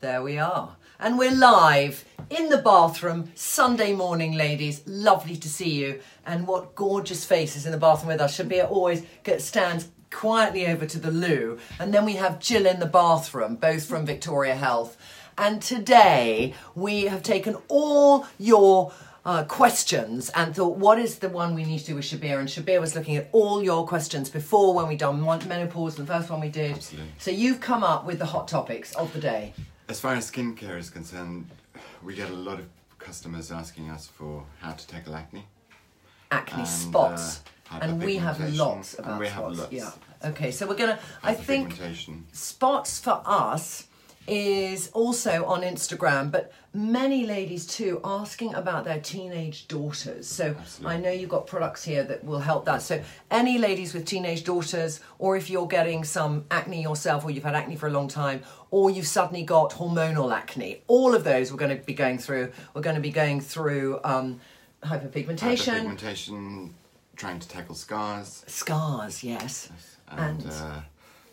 There we are. And we're live in the bathroom, Sunday morning, ladies. Lovely to see you. And what gorgeous faces in the bathroom with us. Shabir always stands quietly over to the loo. And then we have Jill in the bathroom, both from Victoria Health. And today we have taken all your questions and thought, what is the one we need to do with Shabir? And Shabir was looking at all your questions before when we done menopause, the first one we did. Absolutely. So you've come up with the hot topics of the day. As far as skincare is concerned, we get a lot of customers asking us for how to tackle acne. Acne spots. And we have hyperpigmentation, lots about and we spots. have lots. Yeah. Okay, so we're going to, I think, Hyperpigmentation. spots for us is also on Instagram, but many ladies too asking about their teenage daughters. So Absolutely. I know you've got products here that will help that. So any ladies with teenage daughters, or if you're getting some acne yourself, or you've had acne for a long time, or you've suddenly got hormonal acne, all of those we're going to be going through. We're going to be going through hyperpigmentation. Hyperpigmentation, trying to tackle scars. Scars, yes. And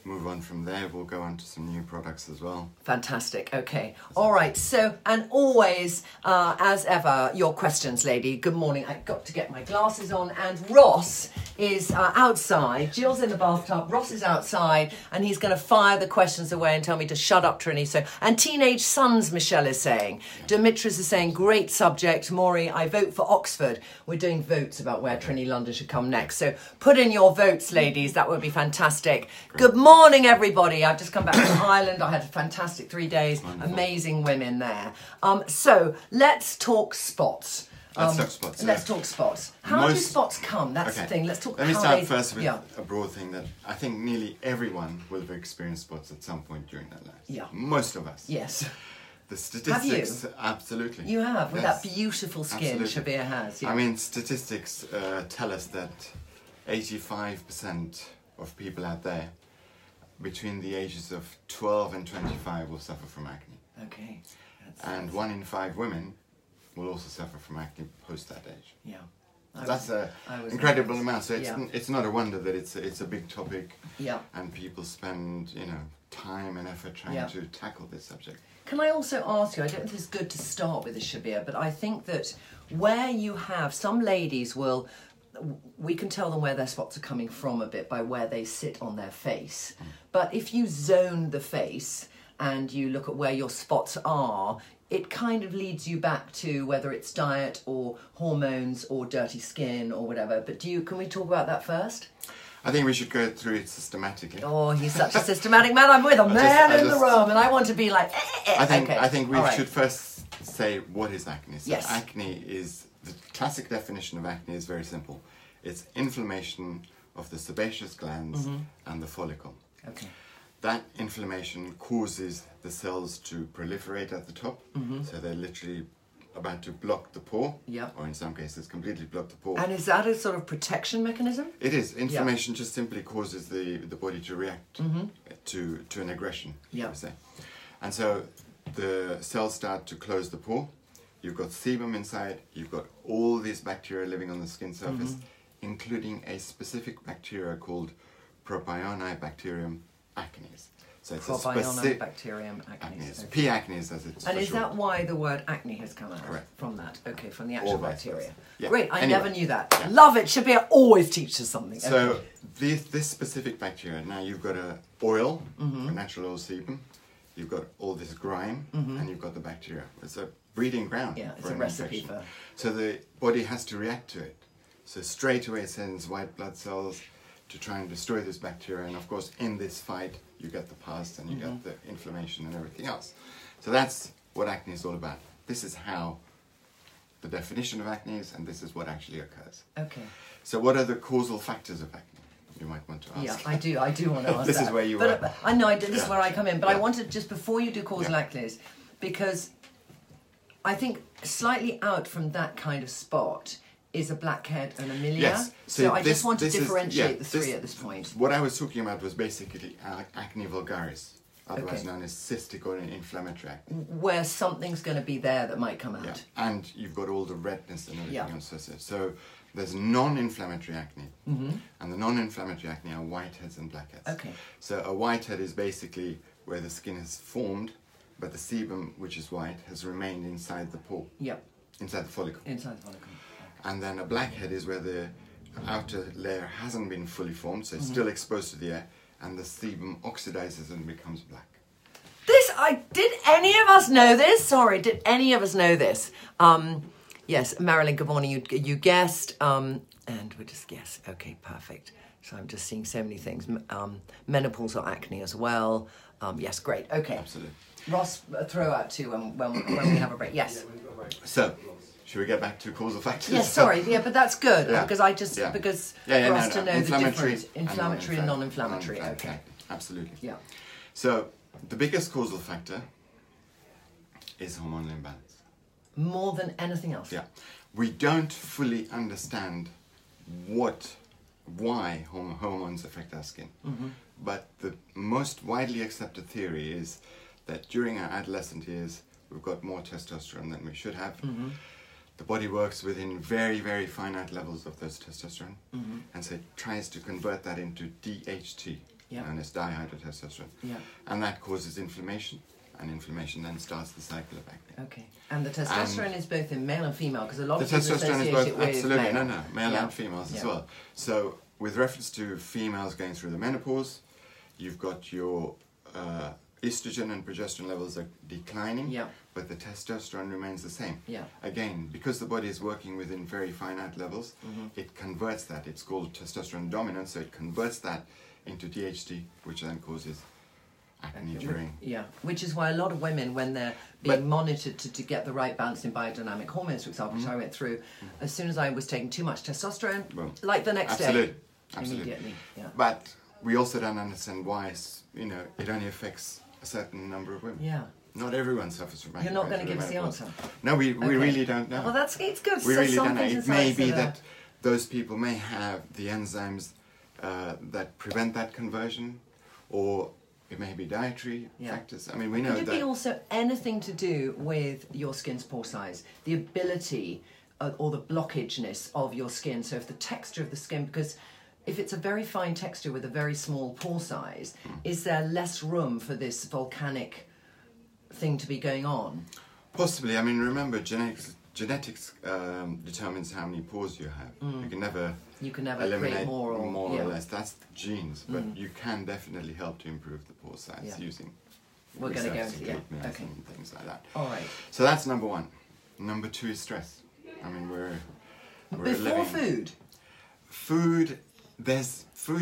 move on from there. We'll go on to some new products as well. Fantastic. Okay. All right. So, and always, as ever, your questions, lady. Good morning. I've got to get my glasses on. And Ross is outside. Jill's in the bathtub. Ross is outside. And he's going to fire the questions away and tell me to shut up, Trinny. So, and teenage sons, Michelle is saying. Demetrius is saying, great subject. Maury, I vote for Oxford. We're doing votes about where Trinny London should come next. So put in your votes, ladies. That would be fantastic. Good morning, everybody. I've just come back from Ireland. I had a fantastic 3 days. Wonderful. Amazing women there. So let's talk spots. Let's talk spots. Let's talk spots. How do spots come? That's the thing. Let's talk. Let me how start they, first with a broad thing that I think nearly everyone will have experienced spots at some point during their lives. Yeah. Most of us. Yes. The statistics, Have you? Absolutely. You have, with Yes. that beautiful skin Absolutely. Shabir has. Yeah. I mean, statistics tell us that 85% of people out there between the ages of 12 and 25 will suffer from acne. Okay. And 1 in 5 women will also suffer from acne post that age. Yeah. That's an incredible amount. So Yeah. it's not a wonder that it's a big topic. Yeah. And people spend, time and effort trying to tackle this subject. Can I also ask you, I don't know if it's good to start with this, Shabir, but I think that where you have, some ladies will, we can tell them where their spots are coming from a bit by where they sit on their face. But if you zone the face and you look at where your spots are, it kind of leads you back to whether it's diet or hormones or dirty skin or whatever. But can we talk about that first? I think we should go through it systematically. Oh, he's such a systematic man. I'm with a man in the room, and I want to be like. I think we All should first say what is acne. So Yes. acne is the classic definition of acne is very simple. It's inflammation of the sebaceous glands and the follicle. Okay. That inflammation causes the cells to proliferate at the top, so they're literally about to block the pore, or in some cases completely block the pore. And is that a sort of protection mechanism? It is. Inflammation just simply causes the body to react to an aggression, shall we say. And so the cells start to close the pore. You've got sebum inside, you've got all these bacteria living on the skin surface, including a specific bacteria called Propionibacterium acnes. So it's Propionibacterium acnes. Okay. P. acnes as it's And for is short. that why the word acne has come out? Correct. From that? Okay, from the actual Or vice bacteria. versa. Yeah. Great, I Anyway. never knew that. Love it, Shabir always teaches something. So Okay. this specific bacteria, now you've got a oil, a natural oil sebum, you've got all this grime, and you've got the bacteria. It's a breeding ground It's for a an recipe infection. for... So the body has to react to it. So straight away it sends white blood cells to try and destroy this bacteria, and of course in this fight you get the pus and you get the inflammation and everything else. So that's what acne is all about. This is how the definition of acne is, and this is what actually occurs. Okay. So what are the causal factors of acne? You might want to ask. Yeah, I do want to ask This that. is where you but, are. I know, this is where I come in, but I Yeah. wanted, just before you do causal acne, because I think slightly out from that kind of spot is a blackhead and a milia. Yes. So I this- just want to this is- differentiate yeah, the three at this point. What I was talking about was basically acne vulgaris, otherwise Okay. known as cystic or inflammatory acne. Where something's going to be there that might come out. Yeah. And you've got all the redness and everything Yeah. else associated. So there's non-inflammatory acne, and the non-inflammatory acne are whiteheads and blackheads. Okay. So a whitehead is basically where the skin has formed, but the sebum, which is white, has remained inside the pore. Yep. Inside the follicle. Inside the follicle. Okay. And then a blackhead is where the outer layer hasn't been fully formed, so it's still exposed to the air, and the sebum oxidizes and becomes black. Did any of us know this? Sorry, did any of us know this? Yes, Marilyn, good morning. You guessed, and we're just, yes, okay, perfect. So I'm just seeing so many things. Menopausal acne as well. Yes, great, okay. Absolutely. Ross, throw out too when we have a break. Yes. So, should we get back to causal factors? Yes, sorry, yeah, but that's good, because I just, because for us to know the difference, inflammatory and non-inflammatory, okay. Absolutely. Yeah. So, the biggest causal factor is hormonal imbalance. More than anything else. Yeah. We don't fully understand why hormones affect our skin. But the most widely accepted theory is that during our adolescent years, we've got more testosterone than we should have. The body works within very, very finite levels of those testosterone, and so it tries to convert that into DHT, known as dihydrotestosterone. And that causes inflammation, and inflammation then starts the cycle of acne. Okay. And the testosterone is both in male and female, because a lot of the people testosterone is associate both, it with absolutely, male. male and females as well. So, with reference to females going through the menopause, you've got your estrogen and progesterone levels are declining, but the testosterone remains the same. Again, because the body is working within very finite levels, it converts that. It's called testosterone dominance, so it converts that into DHT, which then causes acne during... Yeah, which is why a lot of women, when they're being monitored to get the right balance in biodynamic hormones, for example, which I went through, as soon as I was taking too much testosterone, like the next day, immediately. Yeah. But we also don't understand why, it only affects a certain number of women. Yeah. Not everyone suffers from acne. You're not going to give us the answer. No, we really don't know. Well, it's good. We really don't know. It may be that those people may have the enzymes that prevent that conversion, or it may be dietary factors. I mean, we know that... Could it be also anything to do with your skin's pore size? The ability or the blockageness of your skin. So if the texture of the skin, because if it's a very fine texture with a very small pore size, is there less room for this volcanic thing to be going on? Possibly. I mean, remember, genetics determines how many pores you have. You can never eliminate create more or less. That's the genes, but you can definitely help to improve the pore size using we're going to go into and things like that. All right. So that's number one. Number two is stress. I mean, we're before food. Food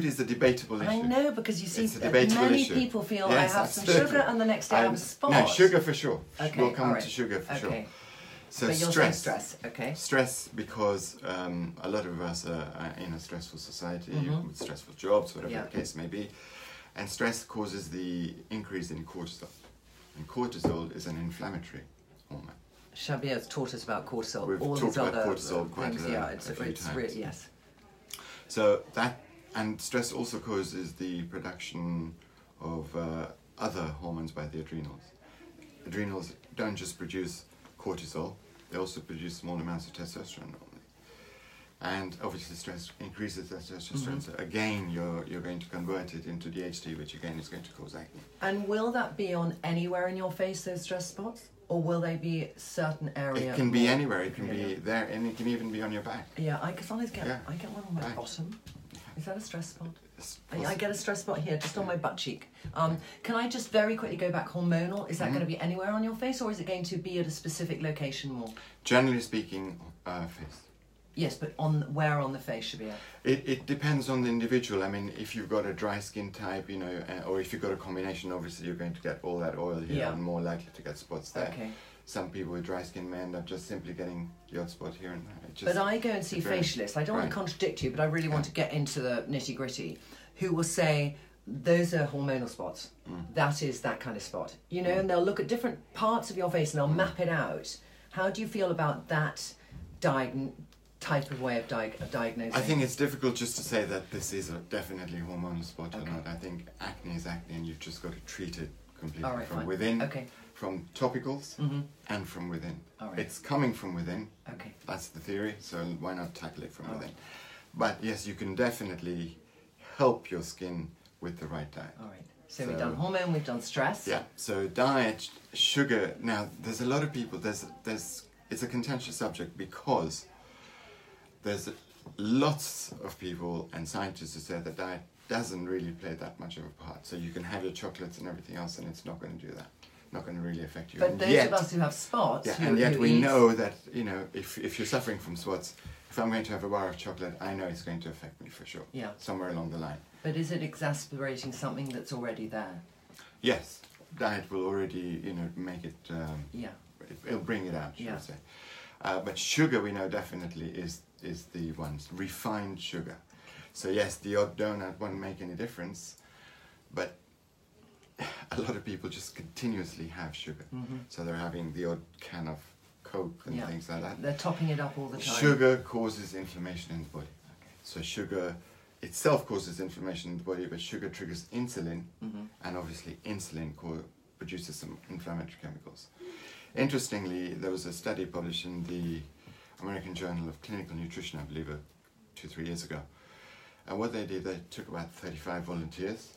is a debatable issue. I know, because you see, many people feel I have some sugar and the next day I have a spot. No, sugar for sure. Okay, we'll come to sugar for sure. So but you're saying stress, okay. Stress, because a lot of us are in a stressful society, with stressful jobs, whatever the case may be. And stress causes the increase in cortisol. And cortisol is an inflammatory hormone. Shabir has taught us about cortisol. We've talked about cortisol quite a few times. Really, yes. So and stress also causes the production of other hormones by the adrenals. Adrenals don't just produce cortisol, they also produce small amounts of testosterone normally. And obviously stress increases that testosterone, so again you're going to convert it into DHT, which again is going to cause acne. And will that be on anywhere in your face, those stress spots? Or will they be certain area? It can be anywhere, it can be there, and it can even be on your back. Yeah, I get one on my bottom. Is that a stress spot? I get a stress spot here, just on my butt cheek. Can I just very quickly go back hormonal? Is that going to be anywhere on your face, or is it going to be at a specific location more? Generally speaking, face. Yes, but where on the face should be at? It depends on the individual. I mean, if you've got a dry skin type, or if you've got a combination, obviously you're going to get all that oil here and more likely to get spots there. Okay. Some people with dry skin may end up just simply getting the odd spot here and there. But I go and see facialists. I don't want to contradict you, but I really want to get into the nitty-gritty, who will say, those are hormonal spots. That is that kind of spot. And they'll look at different parts of your face and they'll map it out. How do you feel about that type of way of diagnosing? I think it's difficult just to say that this is a definitely hormonal spot or not. I think acne is acne, and you've just got to treat it completely from within, from topicals and from within. It's coming from within. That's the theory, so why not tackle it from within? But yes, you can definitely help your skin with the right diet. So we've done hormone, we've done stress. Yeah. So diet, sugar. Now there's a lot of people. It's a contentious subject because there's lots of people and scientists who say that diet doesn't really play that much of a part. So you can have your chocolates and everything else, and it's not going to do that. Not going to really affect you. But and those yet, of us who have spots, yeah, and yet we know that, you know, if you're suffering from spots, if I'm going to have a bar of chocolate, I know it's going to affect me for sure. Yeah. Somewhere along the line. But is it exacerbating something that's already there? Yes, diet will already, you know, make it. It'll bring it out, should we say? But sugar, we know definitely is the ones refined sugar. So yes, the odd donut won't make any difference, but a lot of people just continuously have sugar. So they're having the odd can of Coke and things like that. They're topping it up all the time. Sugar causes inflammation in the body. Okay. So sugar itself causes inflammation in the body, but sugar triggers insulin, and obviously insulin produces some inflammatory chemicals. Interestingly, there was a study published in the American Journal of Clinical Nutrition, I believe, 2-3 years ago. And what they did, they took about 35 volunteers,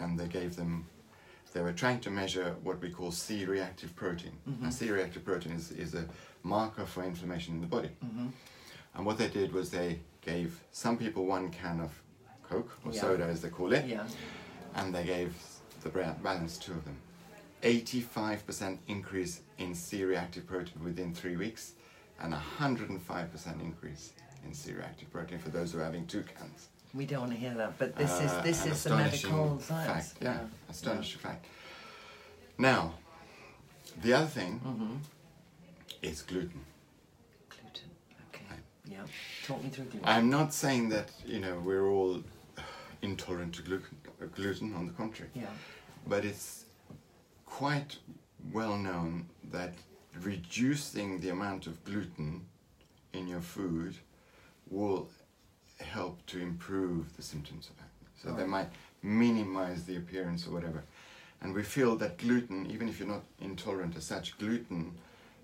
and they were trying to measure what we call C-reactive protein. Now, C-reactive protein is a marker for inflammation in the body. And what they did was they gave some people 1 can of Coke, or soda as they call it, and they gave the balance 2 of them. 85% increase in C-reactive protein within 3 weeks, and 105% increase in C-reactive protein for those who are having 2 cans. We don't want to hear that, but this is the medical science. Fact, astonishing fact. Now, the other thing is gluten. Gluten, okay. Yeah, talk me through gluten. I'm not saying that, you know, we're all intolerant to gluten, on the contrary. Yeah. But it's quite well known that reducing the amount of gluten in your food will help to improve the symptoms of acne. So they might minimize the appearance or whatever. And we feel that gluten, even if you're not intolerant as such, gluten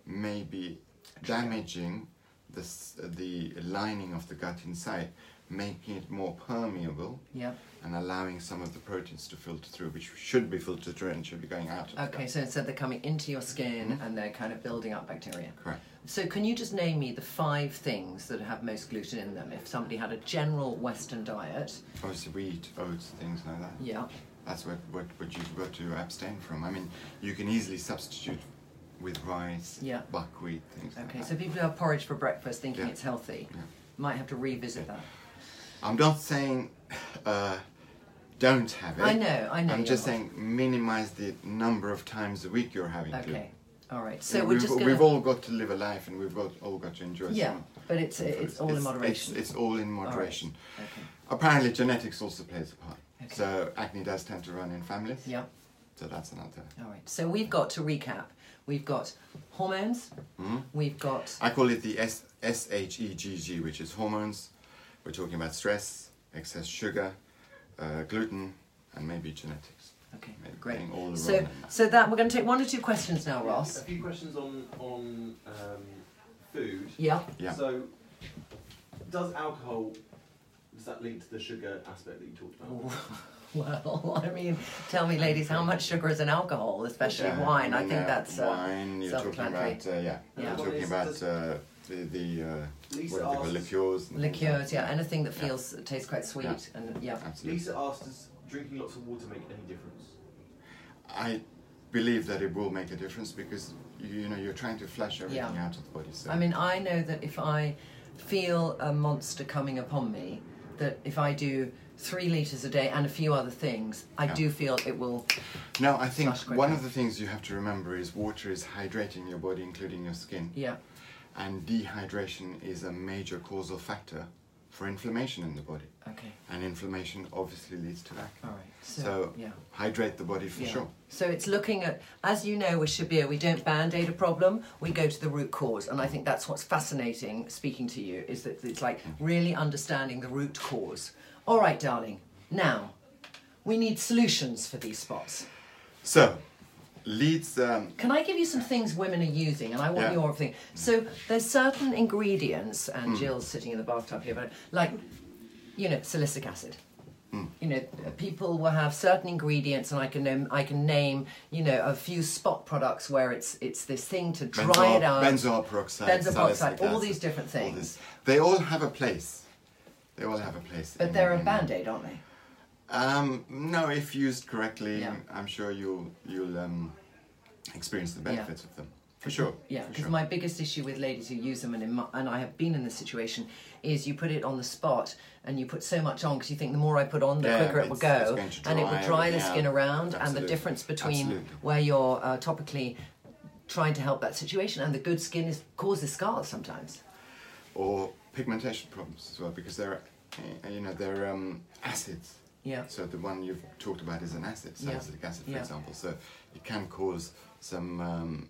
may be damaging the lining of the gut inside, making it more permeable and allowing some of the proteins to filter through, which should be filtered through and should be going out of the gut. Okay, so instead they're coming into your skin and they're kind of building up bacteria. Correct. So can you just name me the 5 things that have most gluten in them if somebody had a general Western diet? Obviously wheat, oats, things like that. Yeah. That's what you've got to abstain from. I mean, you can easily substitute with rice, buckwheat, things like that. Okay, so people who have porridge for breakfast thinking it's healthy might have to revisit that. I'm not saying don't have it. I know. I'm just saying minimize the number of times a week you're having gluten. Okay. All right. So we've all got to live a life, and we've all got to enjoy. Yeah, but it's all in moderation. It's all in moderation. All right. Okay. Apparently, genetics also plays a part. Okay. So acne does tend to run in families. Yeah. So that's another. All right. So we've got to recap. We've got hormones. We've got. I call it the SHEGG, which is hormones. We're talking about stress, excess sugar, gluten, and maybe genetics. Okay, maybe great. All so that we're going to take 1 or 2 questions now, Ross. A few questions on food. Yeah. So, does that link to the sugar aspect that you talked about? Well, I mean, tell me, ladies, how much sugar is in alcohol, especially wine? I think that's wine. You're talking about You're talking about liqueurs. Liqueurs, anything that tastes quite sweet, and Absolutely. Lisa asked, does drinking lots of water make any difference? I believe that it will make a difference because you're trying to flush everything out of the body. So. I mean, I know that if I feel a monster coming upon me, that if I do 3 litres a day and a few other things, I do feel it will. No, I think one of the things you have to remember is water is hydrating your body, including your skin. Yeah. And dehydration is a major causal factor for inflammation in the body. Okay. And inflammation obviously leads to acne. All right. So hydrate the body for sure. So it's looking at, as you know with Shabir, we don't band-aid a problem, we go to the root cause. And I think that's what's fascinating, speaking to you, is that it's like really understanding the root cause. All right, darling. Now, we need solutions for these spots. So, leads... Can I give you some things women are using? And I want your thing. So, there's certain ingredients, and Jill's sitting in the bathtub here, but like, salicylic acid. You know, people will have certain ingredients, and I can name, you know, a few spot products where it's this thing to dry it out. Benzoyl Peroxide, Salicylic all Acid, these different things. They all have a place. They all have a place. But they're a band-aid, aren't they? No, if used correctly, I'm sure you'll experience the benefits of them. For sure. Yeah, because my biggest issue with ladies who use them, and I have been in this situation, is you put it on the spot and you put so much on because you think the more I put on, the quicker it will go, and it will dry the skin around. Absolutely. And the difference between where you're topically trying to help that situation and the good skin causes scars sometimes. Or pigmentation problems as well, because they're acids. Yeah. So the one you've talked about is an acid, salicylic acid, for example. So it can cause some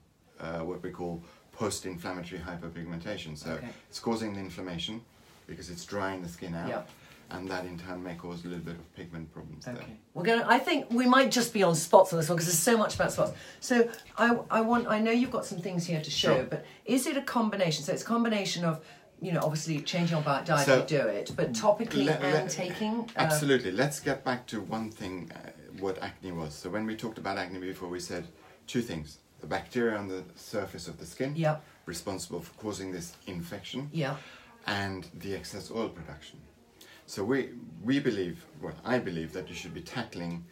what we call post-inflammatory hyperpigmentation. So it's causing the inflammation because it's drying the skin out, and that in turn may cause a little bit of pigment problems there. I think we might just be on spots on this one because there's so much about spots. So I know you've got some things here to show, but is it a combination? So it's a combination of, you know, obviously changing your diet if you do it, but topically and taking... Absolutely. Let's get back to one thing, what acne was. So when we talked about acne before, we said two things. The bacteria on the surface of the skin, responsible for causing this infection, and the excess oil production. So we believe, well, I believe that you should be tackling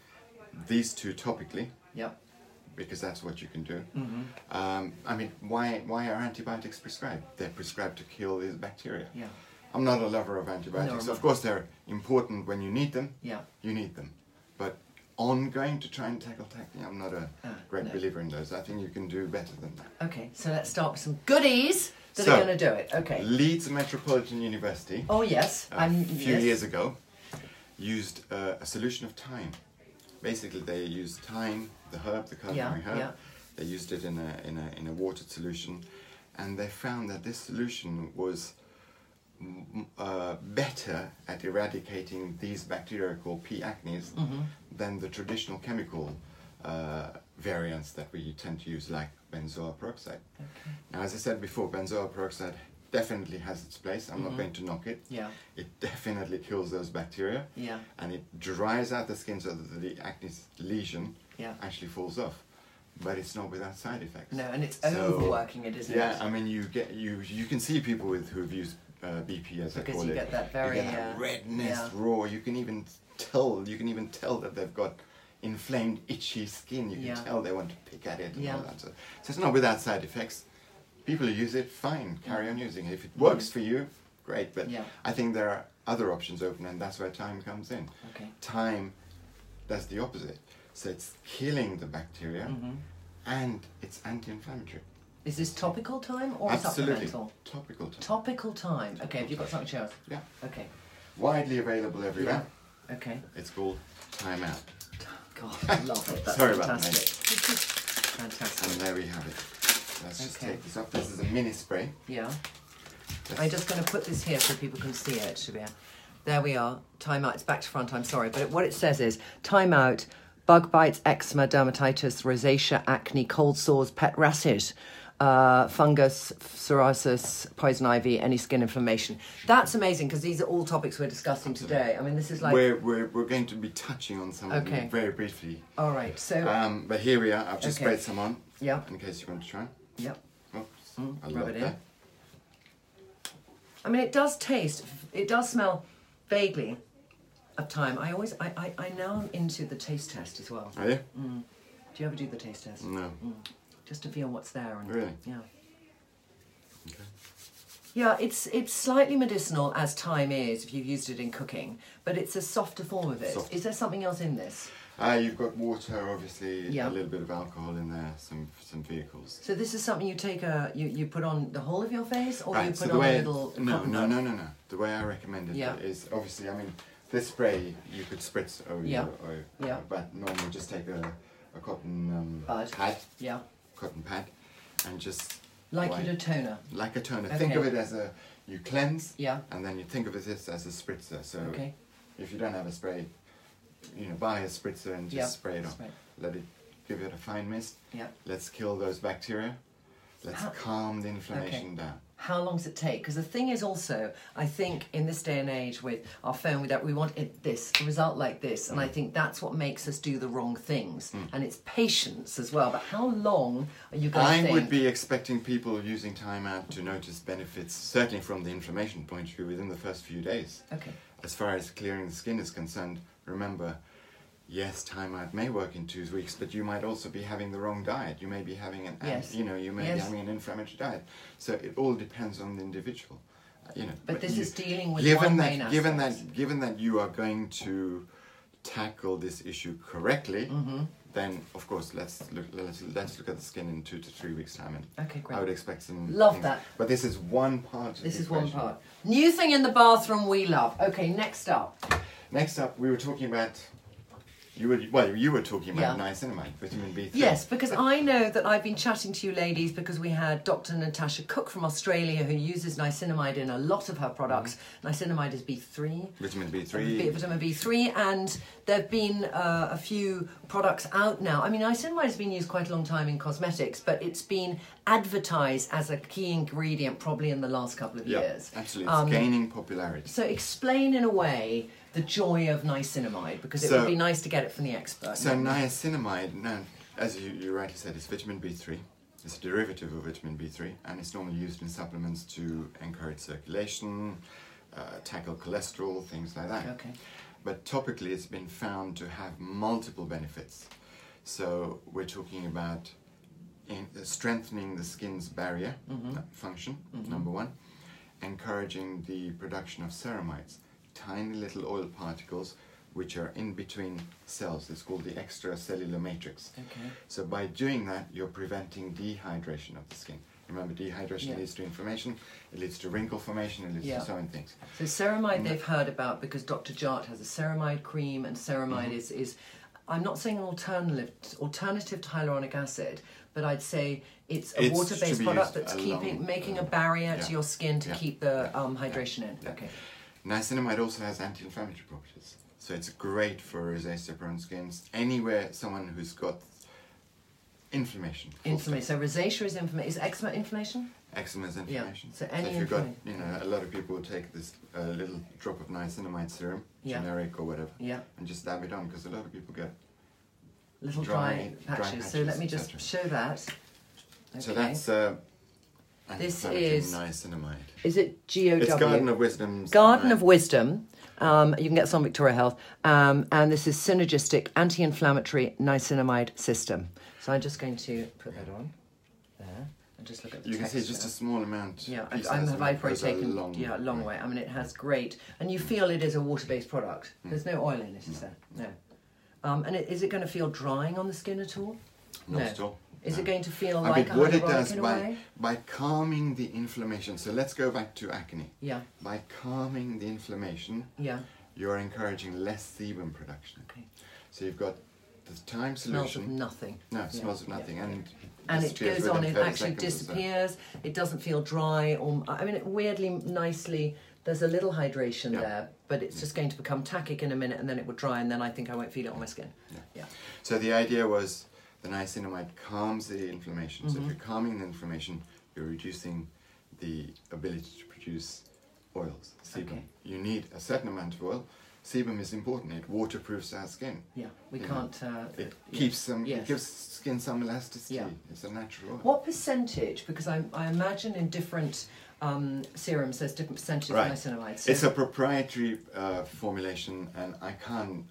these two topically, because that's what you can do. I mean, why are antibiotics prescribed? They're prescribed to kill these bacteria. I'm not a lover of antibiotics. Of course, they're important when you need them. You need them, but ongoing to try and tackle acne, I'm not a great believer in those. I think you can do better than that. Okay, so let's start with some goodies that are going to do it. Okay. Leeds Metropolitan University. Oh yes. A few years ago, used a solution of thyme. Basically, they used thyme, the herb, the cardamom herb. They used it in a watered solution, and they found that this solution was better at eradicating these bacteria called P. acnes than the traditional chemical variants that we tend to use, like benzoyl peroxide. Now, as I said before, benzoyl peroxide definitely has its place. I'm not going to knock it. It definitely kills those bacteria, and it dries out the skin so that the acne lesion actually falls off. But it's not without side effects. No, and it's overworking it, isn't it? Yeah, I mean, you can see people who've used BP, as I call it. Because you get that very redness, raw. You can even tell that they've got inflamed, itchy skin. You can tell they want to pick at it and all that. So it's not without side effects. People who use it, fine, carry on using it. If it works for you, great. But I think there are other options open, and that's where thyme comes in. Thyme does the opposite. So it's killing the bacteria, and it's anti-inflammatory. Is this topical thyme or supplemental? Topical thyme. Topical thyme. Okay, have you got something to show us? Yeah. Okay. Widely available everywhere. Okay. It's called Thyme Out. God, I love it. That's Sorry fantastic. about that, mate. Fantastic. And there we have it. Let's just take this off. This is a mini spray. Yeah. I'm just going to put this here so people can see it, Shabir. There we are. Thyme Out. It's back to front, I'm sorry. But what it says is, Thyme Out, bug bites, eczema, dermatitis, rosacea, acne, cold sores, pet rashes, fungus, psoriasis, poison ivy, any skin inflammation. That's amazing, because these are all topics we're discussing today. I mean, this is like... We're going to be touching on some of them very briefly. All right, so... but here we are. I've just sprayed some on. Yeah. In case you want to try. Yep. Oops. I rub it in. that. I mean, it does taste, it does smell vaguely of thyme. I now am into the taste test as well. Are you? Do you ever do the taste test? No. Just to feel what's there. And, really? Yeah. Okay. Yeah, it's slightly medicinal, as thyme is, if you've used it in cooking, but it's a softer form of it. Is there something else in this? You've got water, obviously, a little bit of alcohol in there, some vehicles. So this is something you take you put on the whole of your face, or you put so on a little... No. The way I recommend it is, obviously, I mean, this spray you could spritz over you, but normally just take a cotton pad, cotton pad, and just... Like you do a toner? Like a toner. Think of it as you cleanse, and then you think of it as a spritzer. So if you don't have a spray, buy a spritzer and just spray it on. Let it give it a fine mist. Let's kill those bacteria. Let's calm the inflammation down. how long does it take? Because the thing is also, I think in this day and age with our phone, with that, we want a result like this, and I think that's what makes us do the wrong things. And it's patience as well. But how long are you going to think? I would be expecting people using time out to notice benefits, certainly from the inflammation point of view, within the first few days. Okay. As far as clearing the skin is concerned, remember, yes, time out may work in 2 weeks, but you might also be having the wrong diet. You may be having an, you may be having an inflammatory diet. So it all depends on the individual. But this is dealing with one main aspect. Given that you are going to tackle this issue correctly, then of course let's look at the skin in 2 to 3 weeks' time. And okay, great. I would expect some. Love that. But this is one part. This is one part. New thing in the bathroom we love. Okay, next up. Next up, we were talking about. You were talking about niacinamide, vitamin B3. Yes, because I know that I've been chatting to you ladies because we had Dr. Natasha Cook from Australia who uses niacinamide in a lot of her products. Niacinamide is B3. Vitamin B3. Vitamin B3, and there have been a few products out now. I mean, niacinamide has been used quite a long time in cosmetics, but it's been advertised as a key ingredient probably in the last couple of years. Absolutely, it's gaining popularity. So explain in a way the joy of niacinamide, because it would be nice to get it from the expert. So niacinamide, now, as you rightly said, is vitamin B3. It's a derivative of vitamin B3, and it's normally used in supplements to encourage circulation, tackle cholesterol, things like that. Okay. But topically, it's been found to have multiple benefits. So we're talking about strengthening the skin's barrier function, number one, encouraging the production of ceramides, tiny little oil particles which are in between cells. It's called the extracellular matrix. Okay. So by doing that, you're preventing dehydration of the skin. Remember, dehydration leads to inflammation, it leads to wrinkle formation, it leads to so many things. So ceramide they've heard about because Dr. Jart has a ceramide cream, and ceramide is I'm not saying an alternative to hyaluronic acid, but I'd say it's a water-based product that's making a barrier to your skin to keep the hydration in. Okay. Niacinamide also has anti-inflammatory properties, so it's great for rosacea-prone skins. Anywhere someone who's got inflammation. Inflammation. So rosacea is inflammation. Is eczema inflammation? Eczema is inflammation. Yeah. So any if you've got, a lot of people will take this little drop of niacinamide serum, generic or whatever, and just dab it on, because a lot of people get little dry patches. So let me just show that. Okay. So that's this is niacinamide. Is it GOW? It's Garden of Wisdom. Garden of Wisdom. You can get some Victoria Health. And this is Synergistic Anti-Inflammatory Niacinamide System. So I'm just going to put that on there and just look at the texture. You can see just a small amount. Yeah, I've probably taken a long way. I mean, it has great, and you feel it is a water-based product. There's no oil in it, is there? No. And is it going to feel drying on the skin at all? Not at all. Is it going to feel like a hyaluronic in a way? By calming the inflammation. So let's go back to acne. Yeah. By calming the inflammation, you're encouraging less sebum production. Okay. So you've got the time solution. Smells of nothing. No, it smells of nothing. And it goes on, it actually disappears. It doesn't feel dry. I mean, weirdly, nicely, there's a little hydration there, but it's just going to become tackic in a minute, and then it will dry, and then I think I won't feel it on my skin. Yeah. So the idea was the niacinamide calms the inflammation. So if you're calming the inflammation, you're reducing the ability to produce oils, sebum. Okay. You need a certain amount of oil. Sebum is important. It waterproofs our skin. Yeah, we can't. It keeps some. It gives skin some elasticity. Yeah. It's a natural oil. What percentage? Because I imagine in different serums there's different percentages of niacinamide. So it's a proprietary formulation, and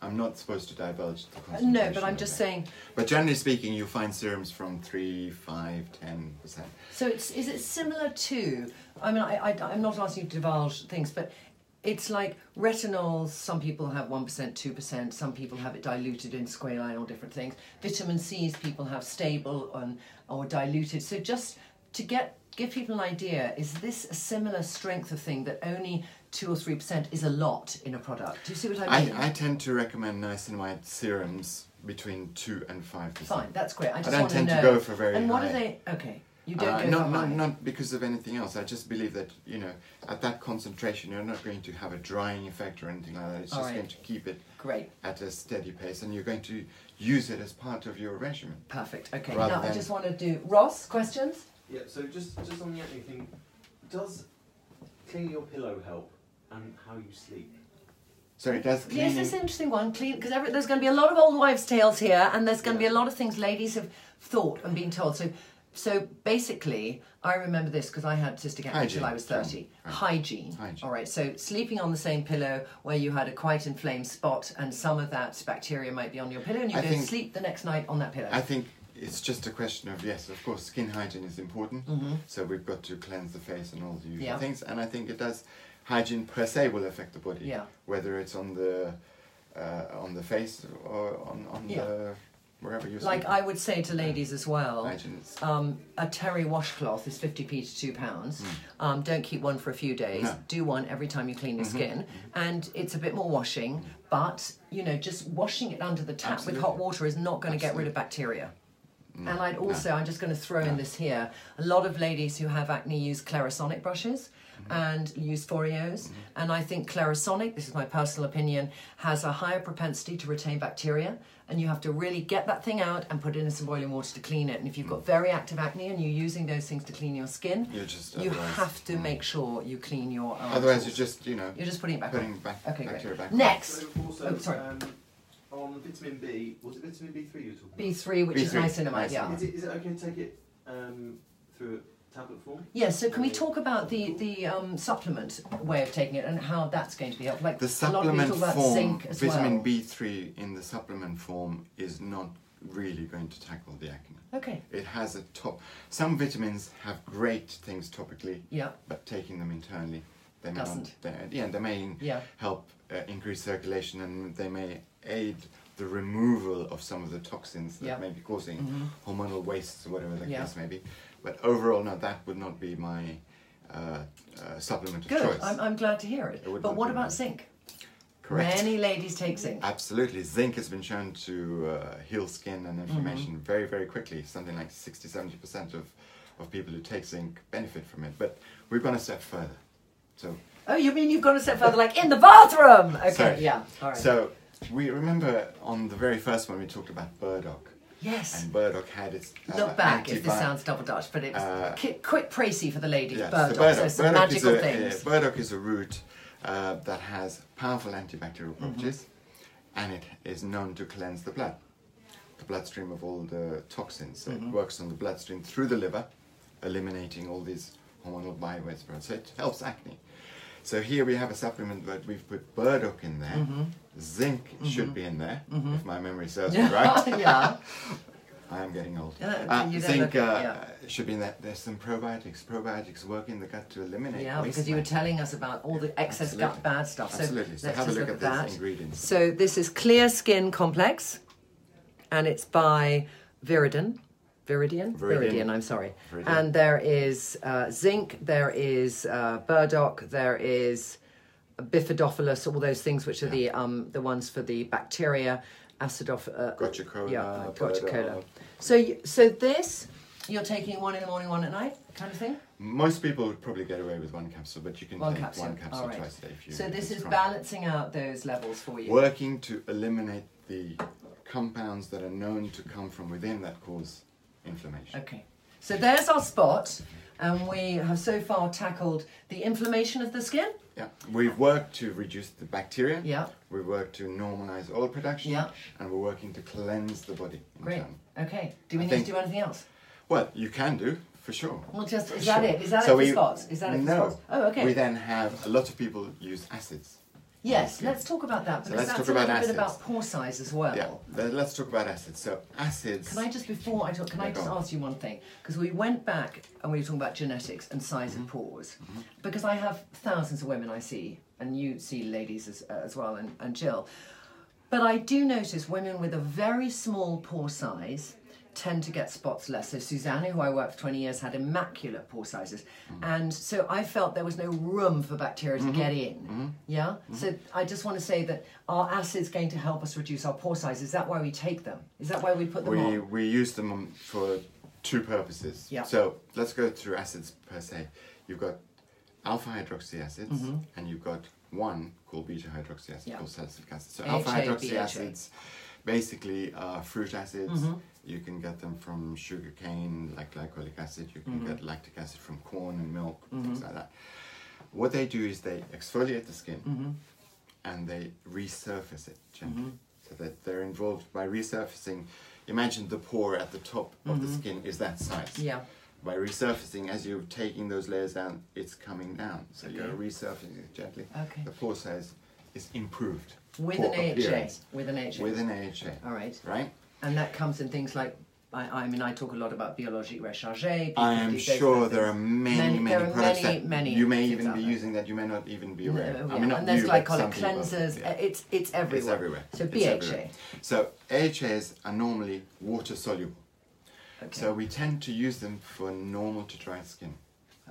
I'm not supposed to divulge the concentration. No, but I'm just saying. But generally speaking, you find serums from 3, 5, 10%. So is it similar to? I mean, I'm not asking you to divulge things, but. It's like retinols, some people have 1%, 2%, some people have it diluted in squalane or different things. Vitamin C's people have stable or diluted. So just to give people an idea, is this a similar strength of thing that only 2 or 3% is a lot in a product? Do you see what I mean? I tend to recommend niacinamide serums between 2 and 5%. Fine, that's great. I don't tend to go for very high. And what are they? Okay. You don't go for high. Not because of anything else. I just believe that, at that concentration, you're not going to have a drying effect or anything like that. It's just going to keep it at a steady pace, and you're going to use it as part of your regimen. Perfect. Okay. Now I just want to do Ross questions. Yeah. So just on the acne thing, Does cleaning your pillow help, and how you sleep? So it does cleaning. Yes, it's an interesting one. Clean, because there's going to be a lot of old wives' tales here, and there's going to be a lot of things ladies have thought and been told. So basically, I remember this because I had cystic acne until I was 30. Right. Hygiene. All right. So sleeping on the same pillow where you had a quite inflamed spot, and some of that bacteria might be on your pillow, and you go to sleep the next night on that pillow. I think it's just a question of, yes, of course, skin hygiene is important. So we've got to cleanse the face and all the usual things, and I think it does. Hygiene per se will affect the body, whether it's on the face or on the wherever you like I would say to ladies as well, a terry washcloth is 50p to £2. Don't keep one for a few days. No. Do one every time you clean your skin, and it's a bit more washing. But you know, just washing it under the tap with hot water is not going to get rid of bacteria. No. And I'm just going to throw in this here. A lot of ladies who have acne use Clarisonic brushes and use Forios. And I think Clarisonic, this is my personal opinion, has a higher propensity to retain bacteria. And you have to really get that thing out and put it in some boiling water to clean it. And if you've got very active acne and you're using those things to clean your skin, you have to make sure you clean your otherwise you're just, you're just putting it back on. Okay, great. Back next. Also, sorry. On vitamin B, was it vitamin B3 you were talking about? B3, which is niacinamide, yeah. Is it okay to take it through a tablet form? Yes, so can we talk about the supplement way of taking it and how that's going to be helpful? Like the supplement form, vitamin B3 in the supplement form is not really going to tackle the acne. Okay. It has a some vitamins have great things topically, but taking them internally, they may they may help increase circulation, and they may aid the removal of some of the toxins that may be causing hormonal wastes or whatever the case may be. But overall, no, that would not be my supplement of choice. I'm glad to hear it. But what about zinc? Correct. Many ladies take zinc. Absolutely. Zinc has been shown to heal skin and inflammation very, very quickly. Something like 60-70% of people who take zinc benefit from it. But we've gone a step further. So. Oh, you mean you've gone a step further, like in the bathroom? Okay, sorry. Yeah. All right. So we remember on the very first one we talked about burdock. Yes. And burdock had its look back if this sounds double Dutch, but it was quick précis for the ladies. Yeah, burdock, so some magical things. Burdock is a root that has powerful antibacterial properties, and it is known to cleanse the bloodstream of all the toxins. So it works on the bloodstream through the liver, eliminating all these hormonal biowaste. So it helps acne. So here we have a supplement that we've put burdock in there. Zinc should be in there, if my memory serves me right. Yeah. I am getting old. Zinc should be in there. There's some probiotics. Probiotics work in the gut to eliminate waste. Because you were telling us about all the excess gut bad stuff. Absolutely. So have a look at those ingredients. So this is Clear Skin Complex, and it's by Viridian, I'm sorry. Viridian. And there is zinc, there is burdock, there is bifidophilus, all those things which are the ones for the bacteria, Gochicola. So this, you're taking one in the morning, one at night, kind of thing? Most people would probably get away with one capsule, but you can take one capsule twice a day. So this is balancing out those levels for you? Working to eliminate the compounds that are known to come from within that cause inflammation. Okay, so there's our spot, and we have so far tackled the inflammation of the skin. Yeah, we've worked to reduce the bacteria. Yeah. We've worked to normalize oil production. Yeah. And we're working to cleanse the body. Great. Okay. Do we need to do anything else? Well, you can do, for sure. Well, is that it? Is that it for spots? Is that it for spots? Oh, okay. We then have a lot of people use acids. Yes, let's talk about that, because that's a little bit about pore size as well. Yeah, let's talk about acids. So acids... Can I just, before I talk, ask you one thing? Because we went back and we were talking about genetics and size of pores. Because I have thousands of women I see, and you see ladies as well, and Jill. But I do notice women with a very small pore size tend to get spots less. So Susanna, who I worked for 20 years, had immaculate pore sizes. And so I felt there was no room for bacteria to get in. Yeah? So I just want to say that are acids going to help us reduce our pore size? Is that why we take them? Is that why we put them on? We use them for two purposes. Yeah. So let's go through acids per se. You've got alpha hydroxy acids, and you've got one called beta hydroxy acid called salicylic acid. So alpha hydroxy acids basically are fruit acids. You can get them from sugar cane, like glycolic acid. You can get lactic acid from corn and milk, things like that. What they do is they exfoliate the skin and they resurface it gently. So that they're involved by resurfacing. Imagine the pore at the top of the skin is that size. Yeah. By resurfacing, as you're taking those layers down, it's coming down. So you're resurfacing it gently. Okay. The pore size is improved. With pore an AHA. appearance. With an AHA. With an AHA. All right. Right? And that comes in things like, I mean, I talk a lot about biologique rechargé. I am sure there are many products that you may even be using that you may not even be aware of. I mean, and there's glycolic people, cleansers. yeah. It's everywhere. It's everywhere. So It's BHA. everywhere. So AHAs are normally water soluble. Okay. So we tend to use them for normal to dry skin.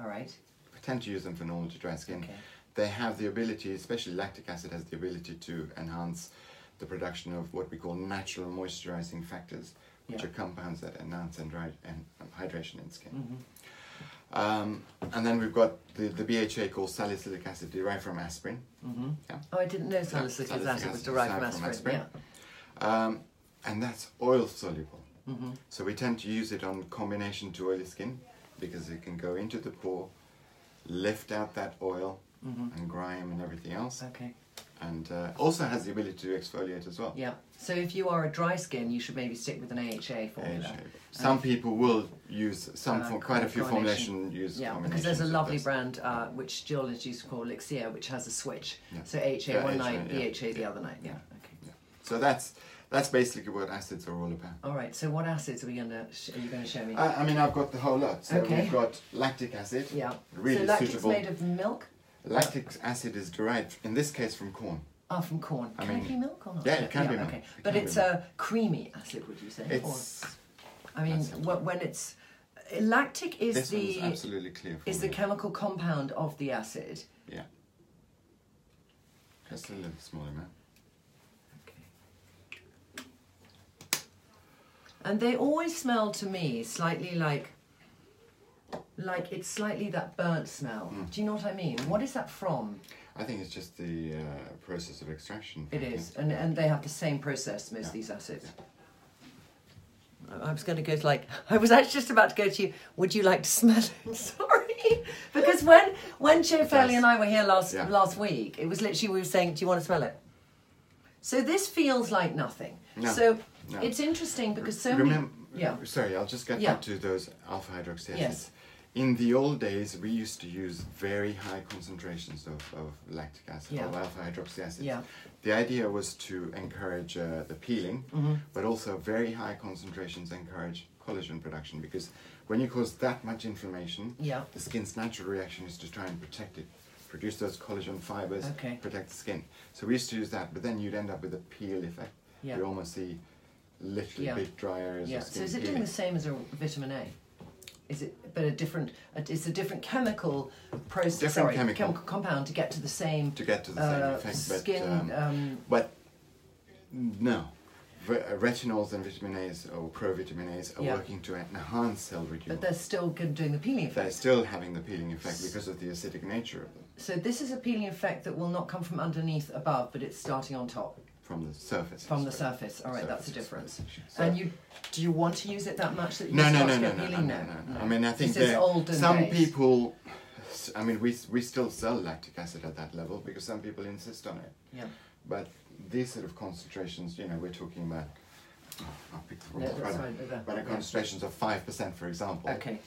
All right. We tend to use them for normal to dry skin. Okay. They have the ability, especially lactic acid has the ability to enhance the production of what we call natural moisturizing factors, which are compounds that enhance and hydration in skin. And then we've got the BHA called salicylic acid derived from aspirin. Yeah. Oh, I didn't know salicylic acid was derived from aspirin. Yeah. And that's oil soluble. So we tend to use it on combination to oily skin because it can go into the pore, lift out that oil and grime and everything else. Okay. And also has the ability to exfoliate as well. Yeah. So if you are a dry skin, you should maybe stick with an AHA formula. Some people will use quite a few formulations use yeah, combinations. because there's a lovely this. brand which Jill is used to call Elixir, which has a switch. Yeah. So AHA one night, yeah. BHA the other night. Yeah. Okay. Yeah. So that's basically what acids are all about. All right. So what acids are you going to show me? I mean, I've got the whole lot. So we've got lactic acid. Yeah. Really so lactic's suitable. made of milk? Lactic acid is derived, in this case, from corn. Oh, from corn. Can it be milk or not? Yeah, it can be milk. Okay. But it's a creamy acid, would you say? It's. I mean, when it's lactic is this one's absolutely clear. Is the chemical compound of the acid. Yeah. Just a little small amount. Okay. And they always smell to me slightly like it's slightly that burnt smell. Do you know what I mean? What is that from? I think it's just the process of extraction. It is, and they have the same process, most of these acids. I was going to go to I was actually just about to go to you, would you like to smell it? Sorry. Because when Joe Fairley and I were here last week, it was literally we were saying, do you want to smell it? So this feels like nothing. No, so it's interesting because Sorry, I'll just get back to those alpha hydroxy acids. Yes. In the old days, we used to use very high concentrations of lactic acid, of alpha hydroxy acids. Yeah. The idea was to encourage the peeling, but also very high concentrations encourage collagen production, because when you cause that much inflammation, the skin's natural reaction is to try and protect it, produce those collagen fibers, protect the skin. So we used to use that, but then you'd end up with a peel effect. You almost see literally big dry areas of skin. So is it doing the same as a vitamin A? Is it, but it's a different chemical process, chemical compound to get to the same effect, skin. But no, retinols and vitamin A's or provitamin A's are working to enhance cell renewal. But they're still doing the peeling effect. They're still having the peeling effect because of the acidic nature of them. So this is a peeling effect that will not come from underneath above, but it's starting on top. From the surface. From the surface. All right, that's a difference. So and do you want to use it that much that you no. peeling? No. I mean, I think some people. I mean, we still sell lactic acid at that level because some people insist on it. Yeah. But these sort of concentrations, we're talking about. I'll pick the wrong product. But concentrations of 5%, for example. Okay.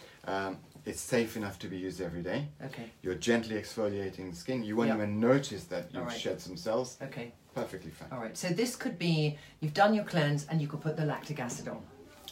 It's safe enough to be used every day. Okay. You're gently exfoliating the skin. You won't even notice that you've shed some cells. Okay. Perfectly fine. All right. So this could be you've done your cleanse and you could put the lactic acid on.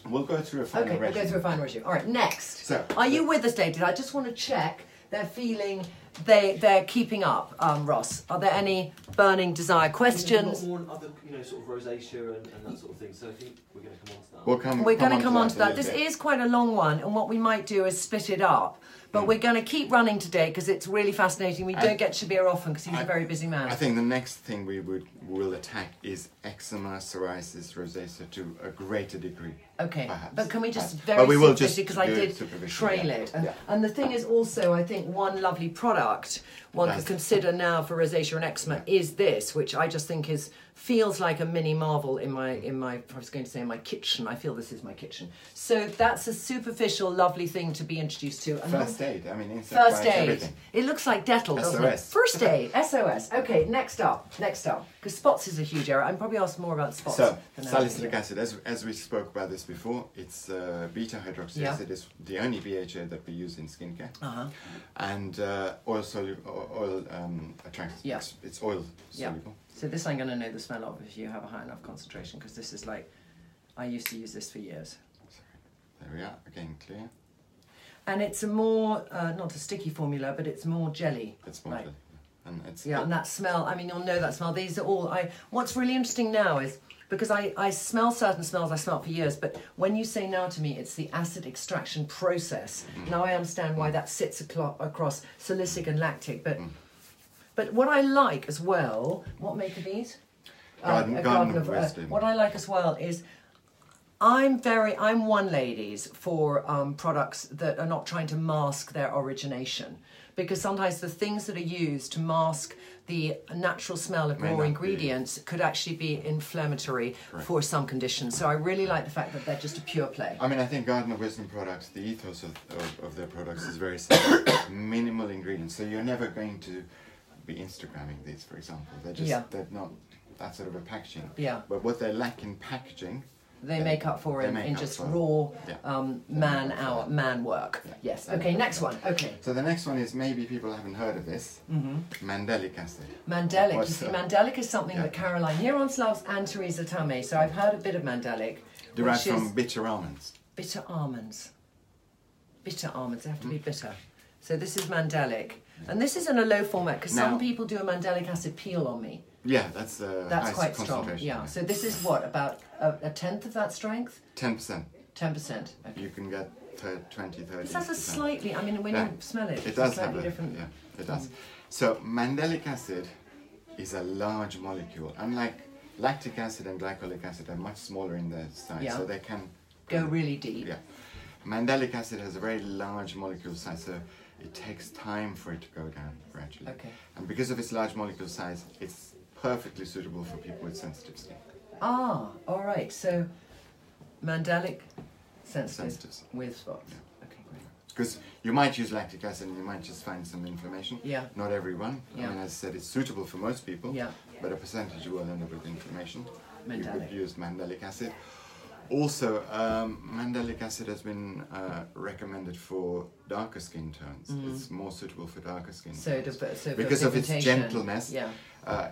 We'll go through a final regime. We'll go through a final regime. All right. Next. So, are you with us, ladies? I just want to check they're feeling they're keeping up. Ross, are there any burning desire questions? More on other, sort of rosacea and that sort of thing. So I think we're going to come on to that. We're going to come on to that. This is quite a long one, and what we might do is split it up. But we're going to keep running today because it's really fascinating. We don't get Shabir often because he's a very busy man. I think the next thing we will attack is eczema, psoriasis, rosacea to a greater degree. Okay, perhaps. but can we just very superficially, because I did trail yeah. it. And the thing is also, I think one lovely product one could consider now for rosacea and eczema is this, which I just think is feels like a mini marvel in my I was going to say in my kitchen. I feel this is my kitchen. So that's a superficial, lovely thing to be introduced to. And First aid. I mean, first aid. Everything. It looks like Dettol, doesn't it? SOS. First aid, SOS. Okay, next up. Because spots is a huge area. I'm probably asked more about spots. So, than salicylic acid, as we spoke about this before, it's beta hydroxy acid is the only BHA that we use in skincare. And oil attracts. Yeah. It's oil soluble. So this I'm going to know the smell of if you have a high enough concentration, because this is like, I used to use this for years. There we are, again clear. And it's a more, not a sticky formula, but it's more jelly. It's more jelly. And it's and that smell, I mean, you'll know that smell. These are all, what's really interesting now is, because I smell certain smells I smelled for years, but when you say now to me it's the acid extraction process, now I understand why that sits across salicylic and lactic. But what I like as well, what make of these? Garden of Wisdom. What I like as well is, I'm one, ladies, for products that are not trying to mask their origination. Because sometimes the things that are used to mask the natural smell of raw ingredients could actually be inflammatory for some conditions. So I really like the fact that they're just a pure play. I mean, I think Garden of Wisdom products, the ethos of their products is very simple. Minimal ingredients. So you're never going to be Instagramming these, for example. They're not that sort of a packaging. Yeah. But what they lack in packaging, they make up for in just raw man work. Yeah. Yes. Okay, next one. Okay. So the next one is, maybe people haven't heard of this, Mandelic acid. Mandelic. You see, Mandelic is something that Caroline Hirons loves, and Teresa Tame. So I've heard a bit of Mandelic. Derived from bitter almonds. Bitter almonds. Bitter almonds. They have to be bitter. So this is Mandelic. And this is in a low format, because some people do a Mandelic acid peel on me. Yeah, that's quite strong. Yeah. So this is what, about a tenth of that strength? 10%. 10%. Okay. You can get 20, 30. This has a slightly, I mean, when you smell it, it does slightly have different. Yeah, it does. So Mandelic acid is a large molecule. Unlike lactic acid and glycolic acid are much smaller in their size, so they can go really deep. Yeah. Mandelic acid has a very large molecule size, so it takes time for it to go down gradually. Okay. And because of its large molecule size, it's perfectly suitable for people with sensitive skin. Ah, all right. So Mandelic sensitive with spots. Yeah. Okay, great. Because you might use lactic acid and you might just find some inflammation. Yeah. Not everyone. Yeah. I mean, as I said, it's suitable for most people. Yeah. But a percentage will end up with inflammation. Mandelic. You could use mandelic acid. Also, mandelic acid has been recommended for darker skin tones. It's more suitable for darker skin tones. So because of its gentleness. Yeah.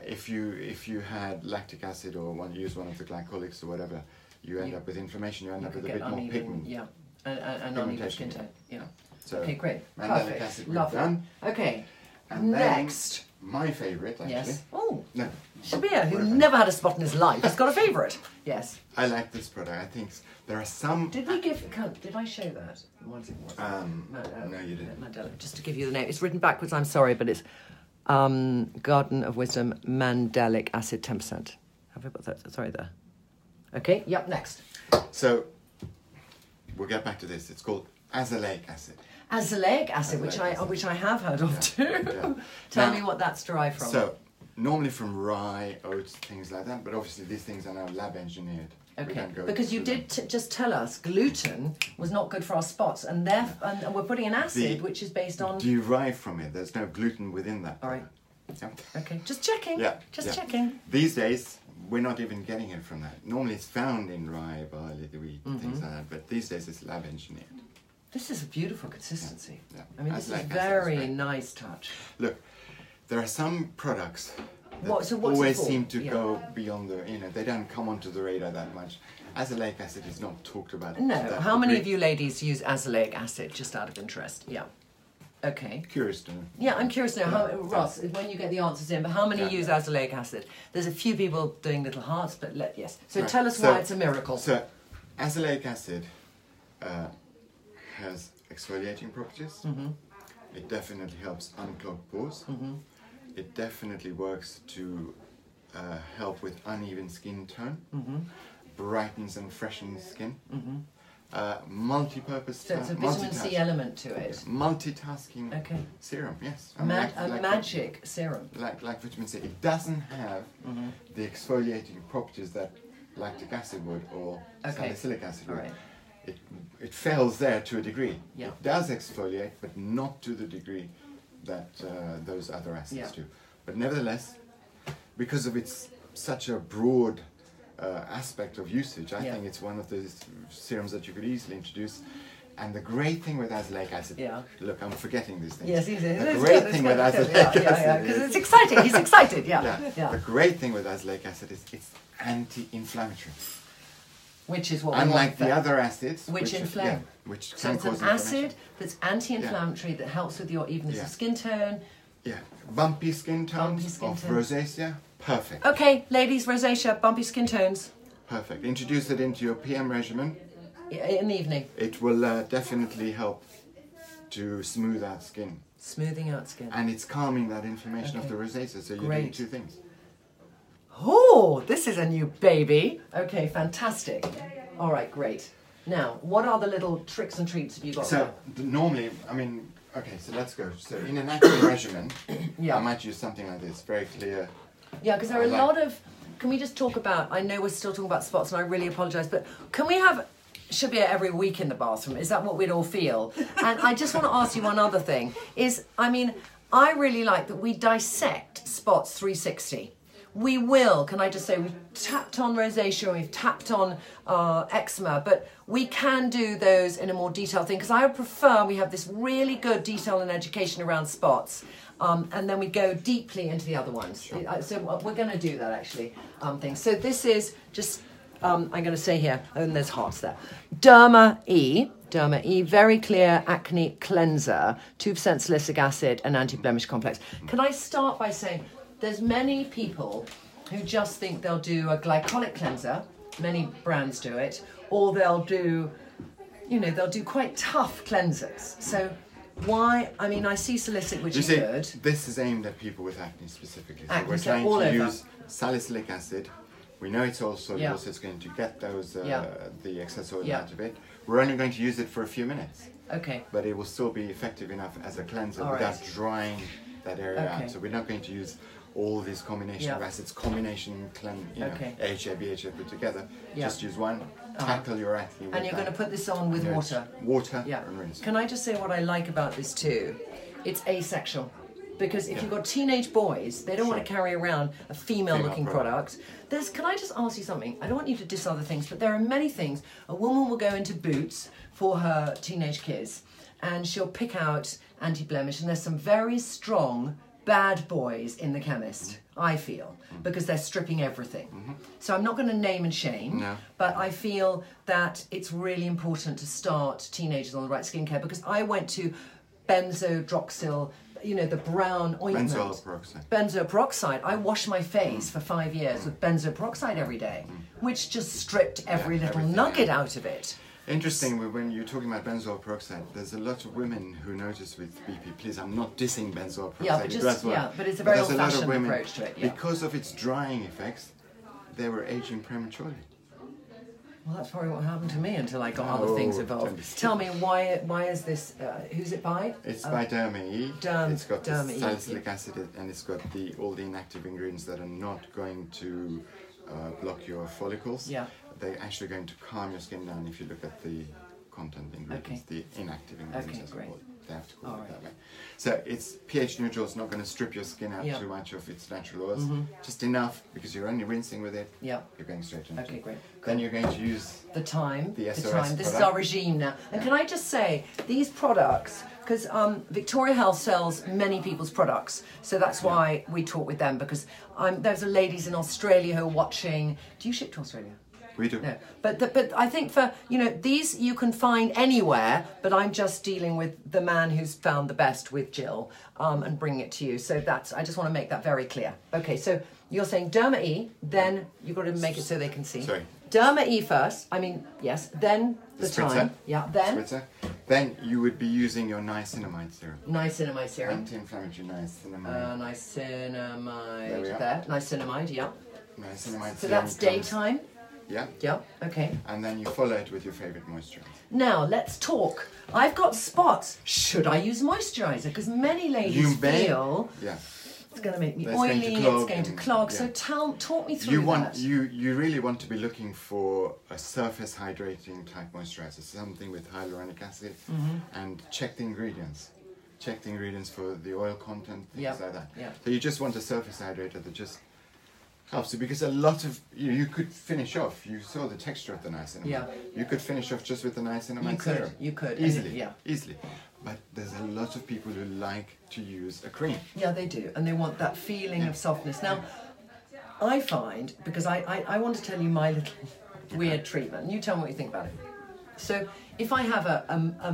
If you had lactic acid or use one of the glycolics or whatever, you end up with inflammation. You end up with a bit more pigment. Yeah, and uneven skin tone. Yeah. So okay, great. Mandelic acid, Lovely. done. Okay. And next. My favourite, actually. Yes. Oh. No. Shabir, who never had a spot in his life, has got a favourite. Yes. I like this product. I think there are some. Did I show that? No, you didn't. Mandelic. Just to give you the name, it's written backwards. I'm sorry, but it's Garden of Wisdom Mandelic Acid 10%. Have I put that? Sorry, there. Okay. Yep. Next. So we'll get back to this. It's called azelaic acid. Azelaic acid, which I have heard of too. Yeah. Tell me what that's derived from. So normally from rye, oats, things like that. But obviously these things are now lab engineered. Okay, because you did just tell us gluten was not good for our spots, and and we're putting an acid which is based on derived from it. There's no gluten within that. All right. Yeah. Okay, just checking. Yeah. Just checking. These days we're not even getting it from that. Normally it's found in rye, barley, wheat, things like that. But these days it's lab engineered. This is a beautiful consistency. Yeah. I mean, this is very nice touch. Look, there are some products that what's always seem to go beyond the, they don't come onto the radar that much. Azelaic acid is not talked about. No. How many of you ladies use azelaic acid, just out of interest? Yeah. Okay. Curious to know. Yeah, I'm curious to know, how, Ross, when you get the answers in, but how many use azelaic acid? There's a few people doing little hearts, but yes. So tell us why it's a miracle. So, azelaic acid has exfoliating properties. It definitely helps unclog pores. It definitely works to help with uneven skin tone, brightens and freshens skin, multi-purpose. So it's a vitamin C element to it. Multitasking Okay. serum, yes. A magic serum. Like vitamin C. It doesn't have the exfoliating properties that lactic acid would or salicylic acid would. Right. It fails there to a degree. Yeah. It does exfoliate, but not to the degree that those other acids do. But nevertheless, because of its such a broad aspect of usage, I think it's one of those serums that you could easily introduce. And the great thing with azelaic acid, look, I'm forgetting these things. Yes, the great thing with azelaic acid because it's exciting. He's excited. The great thing with azelaic acid is it's anti-inflammatory. Which is what we unlike want the other acids, which inflame. Which so can it's cause an acid that's anti-inflammatory that helps with your evenness of skin tone. Yeah, bumpy skin tones of rosacea, perfect. Okay, ladies, rosacea, bumpy skin tones. Perfect. Introduce it into your PM regimen. In the evening. It will definitely help to smooth out skin. Smoothing out skin. And it's calming that inflammation of the rosacea, so you're doing two things. Oh, this is a new baby. Okay, fantastic. All right, great. Now, what are the little tricks and treats have you got? So, normally, I mean, okay, so let's go. So, in an acne regimen, I might use something like this, very clear. Yeah, because there are a lot of... Can we just talk about... I know we're still talking about spots, and I really apologise, but can we have Shabir every week in the bathroom? Is that what we'd all feel? And I just want to ask you one other thing. I mean, I really like that we dissect spots 360. We will, can I just say, we've tapped on rosacea, we've tapped on eczema, but we can do those in a more detailed thing, because I would prefer we have this really good detail and education around spots, and then we go deeply into the other ones. Sure. So we're going to do that, actually, things. So this is just, I'm going to say here, and there's hearts there, Derma E, very clear acne cleanser, 2% salicylic acid and anti-blemish complex. Can I start by saying, there's many people who just think they'll do a glycolic cleanser, many brands do it, or they'll do, they'll do quite tough cleansers. So why, I mean, I see salicylic, which is good. This is aimed at people with acne specifically. So acne, we're trying to use salicylic acid. We know it's all soluble, so it's going to get those, the excess oil out of it. We're only going to use it for a few minutes. Okay. But it will still be effective enough as a cleanser without drying that area out. So we're not going to use all these combination of acids, combination AHA, BHA put together. Just use one, tackle your acne with and you're going to put this on with water. Water and rinse. Can I just say what I like about this too? It's asexual. Because if you've got teenage boys, they don't want to carry around a female-looking product. Can I just ask you something? I don't want you to diss other things, but there are many things. A woman will go into Boots for her teenage kids, and she'll pick out anti-blemish, and there's some very strong bad boys in the chemist, I feel, because they're stripping everything. So I'm not going to name and shame, but I feel that it's really important to start teenagers on the right skincare, because I went to benzodroxyl, the brown ointment. Benzoyl peroxide. Benzoyl peroxide. I washed my face for 5 years with benzoyl peroxide every day, which just stripped every little nugget out of it. Interesting, when you're talking about benzoyl peroxide, there's a lot of women who notice with BP, please, I'm not dissing benzoyl peroxide. But it's a very old-fashioned approach to it. Because of its drying effects, they were aging prematurely. Well, that's probably what happened to me until I got other things involved. Tell me, why is this, who's it by? It's by Derma E. It's got Derma salicylic acid, and it's got all the inactive ingredients that are not going to block your follicles. They're actually going to calm your skin down if you look at the content ingredients, the inactive ingredients. They have to call it that way. So it's pH neutral. It's not going to strip your skin out too much of its natural oils. Just enough, because you're only rinsing with it. You're going straight into it. Okay, great. Then you're going to use the time. This is our regime now. And can I just say, these products, because Victoria Health sells many people's products, so that's why we talk with them, because there's ladies in Australia who are watching. Do you ship to Australia? We do. No. But I think for, these you can find anywhere, but I'm just dealing with the man who's found the best with Jill and bringing it to you. So I just want to make that very clear. Okay, so you're saying Derma E, then you've got to make it so they can see. Sorry. Derma E first, then the time. Spritzer. Then you would be using your Niacinamide Serum. Niacinamide Serum. Anti-inflammatory niacinamide. Niacinamide there. Niacinamide, Niacinamide so Serum. that's daytime? Yeah? Yeah, okay. And then you follow it with your favorite moisturizer. Now, let's talk. I've got spots. Should I use moisturizer? Because many ladies feel it's going to make me oily, it's going to clog. So talk me through that. You really want to be looking for a surface hydrating type moisturizer, something with hyaluronic acid, and check the ingredients. Check the ingredients for the oil content, things like that. Yeah. So you just want a surface hydrator that just helps you, because a lot of you could finish off. You saw the texture of the niacinamide. Yeah. You could finish off just with the niacinamide serum. You could easily. Easily. But there's a lot of people who like to use a cream. Yeah, they do, and they want that feeling of softness. Now, I find, because I want to tell you my little weird treatment, and you tell me what you think about it. So if I have a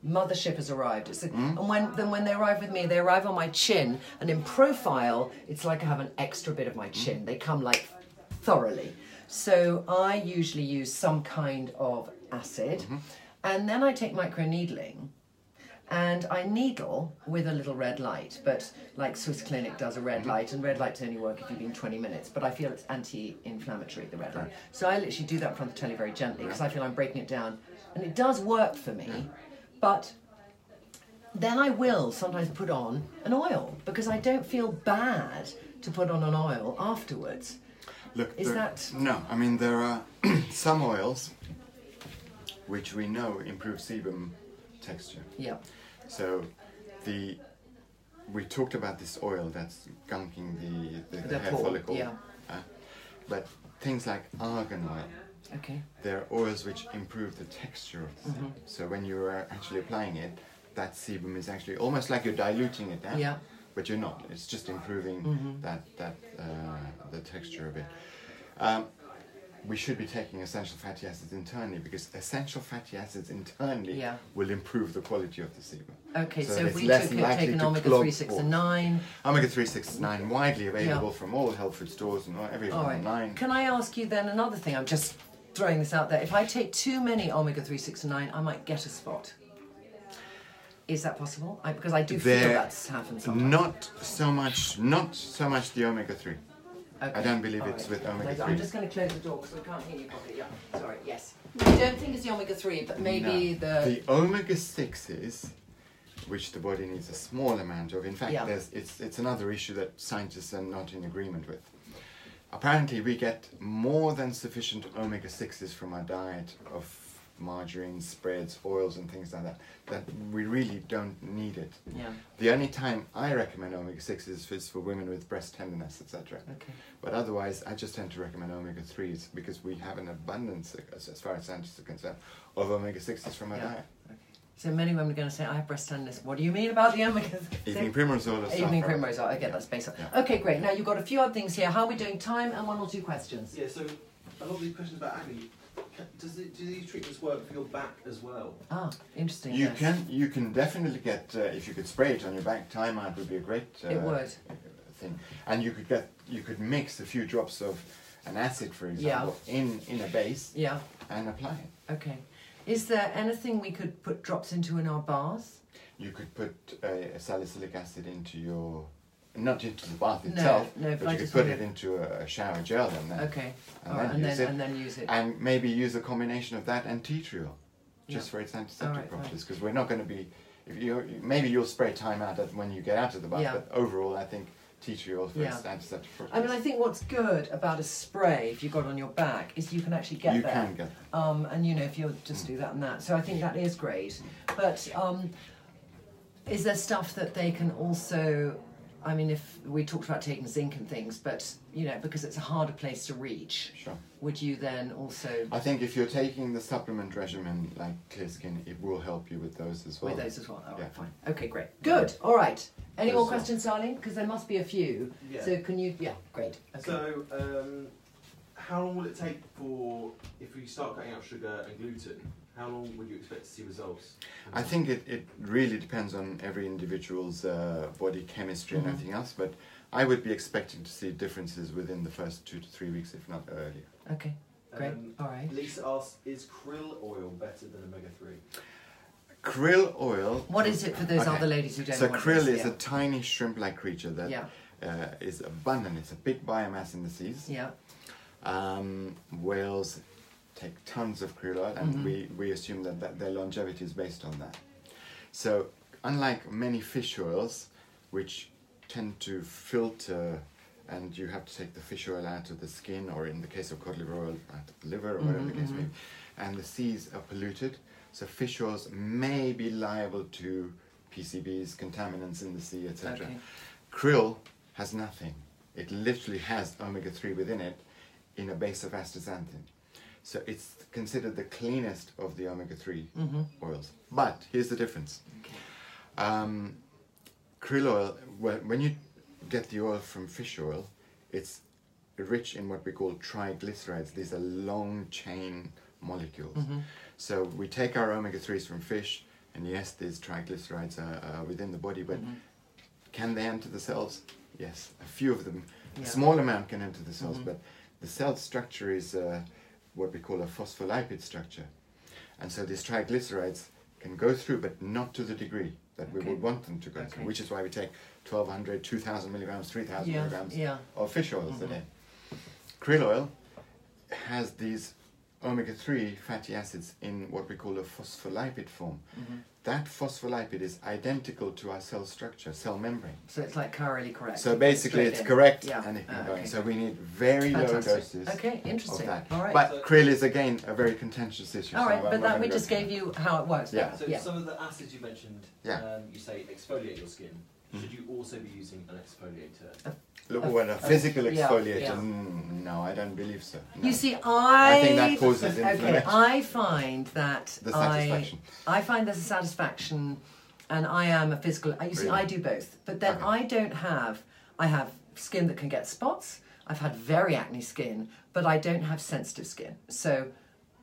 mothership has arrived. And when they arrive with me, they arrive on my chin, and in profile, it's like I have an extra bit of my chin. They come like thoroughly. So I usually use some kind of acid, and then I take microneedling, and I needle with a little red light, but like Swiss Clinic does a red light, and red lights only work if you've been 20 minutes, but I feel it's anti-inflammatory, the red light. So I literally do that in front of the telly very gently, because I feel I'm breaking it down, and it does work for me. But then I will sometimes put on an oil, because I don't feel bad to put on an oil afterwards. Look, that... No, I mean, there are some oils which we know improve sebum texture. Yeah. So we talked about this oil that's gunking the hair follicle. Yeah. But things like argan oil. Okay. There are oils which improve the texture of the sebum. So when you're actually applying it, that sebum is actually almost like you're diluting it down. Yeah. But you're not. It's just improving the texture of it. We should be taking essential fatty acids internally, because essential fatty acids internally will improve the quality of the sebum. Okay, so if we took taken omega-3, 6 and 9... Omega-3, 6 and 9, widely available from all health food stores and everywhere online. Can I ask you then another thing? I'm just throwing this out there. If I take too many omega-3, 6 and 9, I might get a spot. Is that possible? Because I do feel that's happened sometimes. Not so much the omega-3. Okay. I don't believe it's with omega-3. I'm just going to close the door because I can't hear you properly. Yeah, sorry, yes. I don't think it's the omega-3, but maybe the omega-6s, which the body needs a small amount of. In fact, it's another issue that scientists are not in agreement with. Apparently, we get more than sufficient omega-6s from our diet of margarine, spreads, oils and things like that we really don't need it. Yeah. The only time I recommend omega-6s is for women with breast tenderness, etc. Okay. But otherwise, I just tend to recommend omega-3s, because we have an abundance, as far as scientists are concerned, of omega-6s from our diet. Okay. So many women are going to say, I have breast tenderness. What do you mean about the omega-6? Evening primrose oil. Evening primrose oil. Okay, that's basic. Yeah. Okay, great. Now you've got a few other things here. How are we doing? Time and 1 or 2 questions. Yeah, so a lot of these questions about acne. Do these treatments work for your back as well? Ah, interesting. You can definitely get, if you could spray it on your back, time out would be a great thing. And you could mix a few drops of an acid, for example, in a base and apply it. Okay. Is there anything we could put drops into in our baths? You could put a salicylic acid into your... Not into the bath itself, but you could put it into a shower gel and then use it. And maybe use a combination of that and tea tree oil, just for its antiseptic properties. Because we're not going to be, maybe you'll spray time out when you get out of the bath, but overall I think tea tree oil for its antiseptic properties. I mean, I think what's good about a spray, if you've got it on your back, is you can actually get there. You can get there. And if you just do that and that. So I think that is great. But is there stuff that they can also... I mean, if we talked about taking zinc and things, but, because it's a harder place to reach, would you then also... I think if you're taking the supplement regimen like Clear Skin, it will help you with those as well. With those as well? All right, fine. Okay, great. Good. All right. Any more questions, darling? Because there must be a few. Yeah. So can you... Yeah, great. Okay. So, how long will it take if we start cutting out sugar and gluten, how long would you expect to see results? I think it really depends on every individual's body chemistry and everything else, but I would be expecting to see differences within the first 2 to 3 weeks, if not earlier. Okay, great. All right. Lisa asks, is krill oil better than omega-3? Krill oil... What is it for those other ladies who don't know? So krill is a tiny shrimp-like creature that is abundant. It's a big biomass in the seas. Yeah. Whales take tons of krill oil, and we assume that their longevity is based on that. So unlike many fish oils, which tend to filter, and you have to take the fish oil out of the skin, or in the case of cod liver oil, out of the liver, or whatever the case may be, and the seas are polluted, so fish oils may be liable to PCBs, contaminants in the sea, etc. Okay. Krill has nothing. It literally has omega-3 within it in a base of astaxanthin. So it's considered the cleanest of the omega-3 oils. But here's the difference. Okay. Krill oil, when you get the oil from fish oil, it's rich in what we call triglycerides. These are long chain molecules. So we take our omega-3s from fish, and yes, these triglycerides are within the body, but can they enter the cells? Yes, a few of them. A small amount can enter the cells, but the cell structure is what we call a phospholipid structure. And so these triglycerides can go through, but not to the degree that we would want them to go through, which is why we take 1,200, 2,000 milligrams, 3,000 milligrams of fish oils a day. Krill oil has these omega-3 fatty acids in what we call a phospholipid form. That phospholipid is identical to our cell structure, cell membrane. So it's like currently correct. So basically it's correct, Yeah. and it can go in. Okay. So we need very low doses Okay, interesting. of that. All right. But krill is again a very contentious issue. All right, so I'm but not that we gonna go just into gave you how it works. Yeah. So some of the acids you mentioned, you say exfoliate your skin. Should you also be using an exfoliator? Look, what a physical exfoliator. yeah. No, I don't believe so. No. You see, I think that causes inflammation. Okay, I find that The satisfaction. I find there's a satisfaction, and I am a physical. You see, Really? I do both, but then Okay. I don't have. I have skin that can get spots. I've had very acne skin, but I don't have sensitive skin. So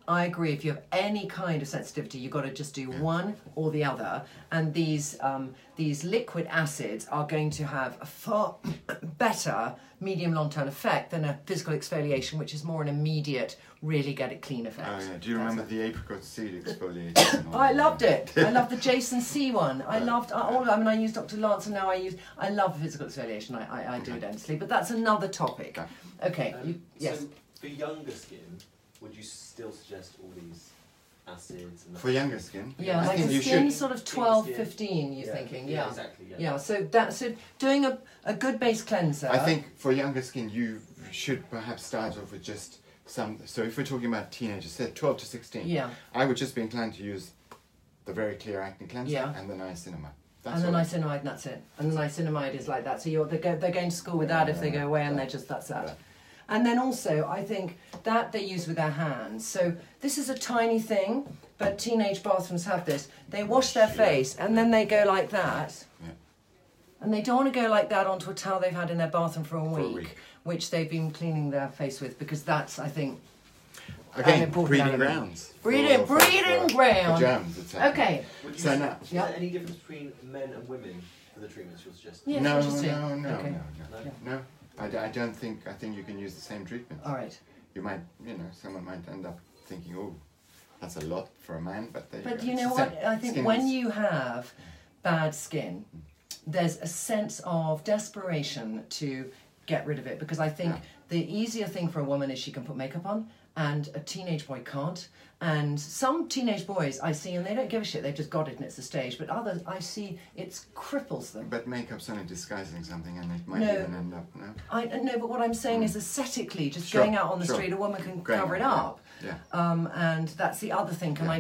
I agree. If you have any kind of sensitivity, you've got to just do one or the other. And these liquid acids are going to have a far better medium long-term effect than a physical exfoliation, which is more an immediate, really get it clean effect. Oh yeah. Do you remember the apricot seed exfoliator? and all I that? loved it. I loved the Jason C one. I loved all. I mean, I use Dr. Lance, and now I love physical exfoliation. I do it endlessly, but that's another topic. Okay. Yes. So for younger skin, would you still suggest all these acids? And For younger skin? Yeah, I like think a you skin should. sort of 12, Skin. 15, you're thinking, yeah. Exactly, Yeah, so doing a good base cleanser. I think for younger skin, you should perhaps start off with just some. So if we're talking about teenagers, say 12 to 16, Yeah. I would just be inclined to use the Very Clear Acne Cleanser Yeah. and the Niacinamide. And the niacinamide, and that's it. And the niacinamide is like that. So they're going to school with that if they go away, and that's that. Yeah. And then also, I think that they use with their hands. So this is a tiny thing, but teenage bathrooms have this. They wash their face, and then they go like that. Yeah. And they don't want to go like that onto a towel they've had in their bathroom for a a week, week. which they've been cleaning their face with, because that's, I think, Again, important breeding element. grounds. Breeding for ground. germs, etc. Okay. Would you So say, now- is there any difference between men and women for the treatments you're suggesting? Yeah, No, interesting. no. Okay. No. I don't think. I think you can use the same treatment. All right. You might, someone might end up thinking, "Oh, that's a lot for a man," but there But go. you It's know the what? same. I think Skin when is- you have bad skin, there's a sense of desperation to get rid of it, because I think Yeah. the easier thing for a woman is she can put makeup on, and a teenage boy can't. And some teenage boys I see, and they don't give a shit, they've just got it and it's the stage. But others I see, it cripples them. But makeup's only disguising something, and it might No. even end up. No. I know, but what I'm saying is aesthetically, just Sure, going out on the sure. street, a woman can Going cover it out, up. yeah. And that's the other thing. And Yeah.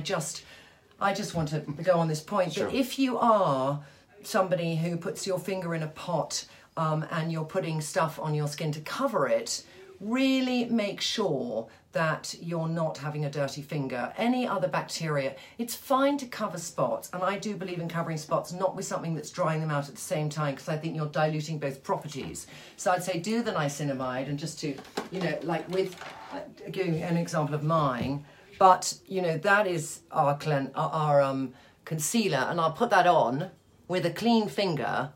I just want to go on this point Sure. that if you are somebody who puts your finger in a pot and you're putting stuff on your skin to cover it, really make sure that you're not having a dirty finger. Any other bacteria, it's fine to cover spots, and I do believe in covering spots, not with something that's drying them out at the same time, because I think you're diluting both properties. So I'd say do the niacinamide, and just to, like with, giving an example of mine, but, that is our concealer, and I'll put that on with a clean finger,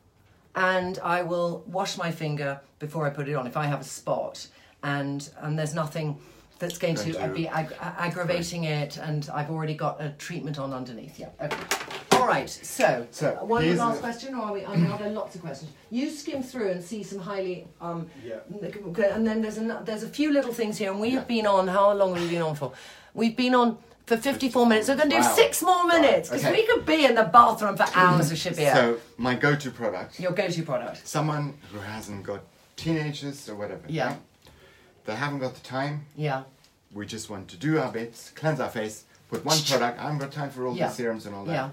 and I will wash my finger before I put it on if I have a spot. And there's nothing that's going to be aggravating it, and I've already got a treatment on underneath. Yeah. Okay. All right. So one last question, or are we? Are there lots of questions? You skim through and see some highly. And then there's a few little things here, and we have been on. How long have we been on for? We've been on for 54 minutes. We're going to do 6 more minutes because we could be in the bathroom for hours with Shabir. So my go-to product. Your go-to product. Someone who hasn't got teenagers or whatever. Yeah. Right? They haven't got the time. Yeah. We just want to do our bits, cleanse our face, put one product. I haven't got time for all the serums and all that. Yeah.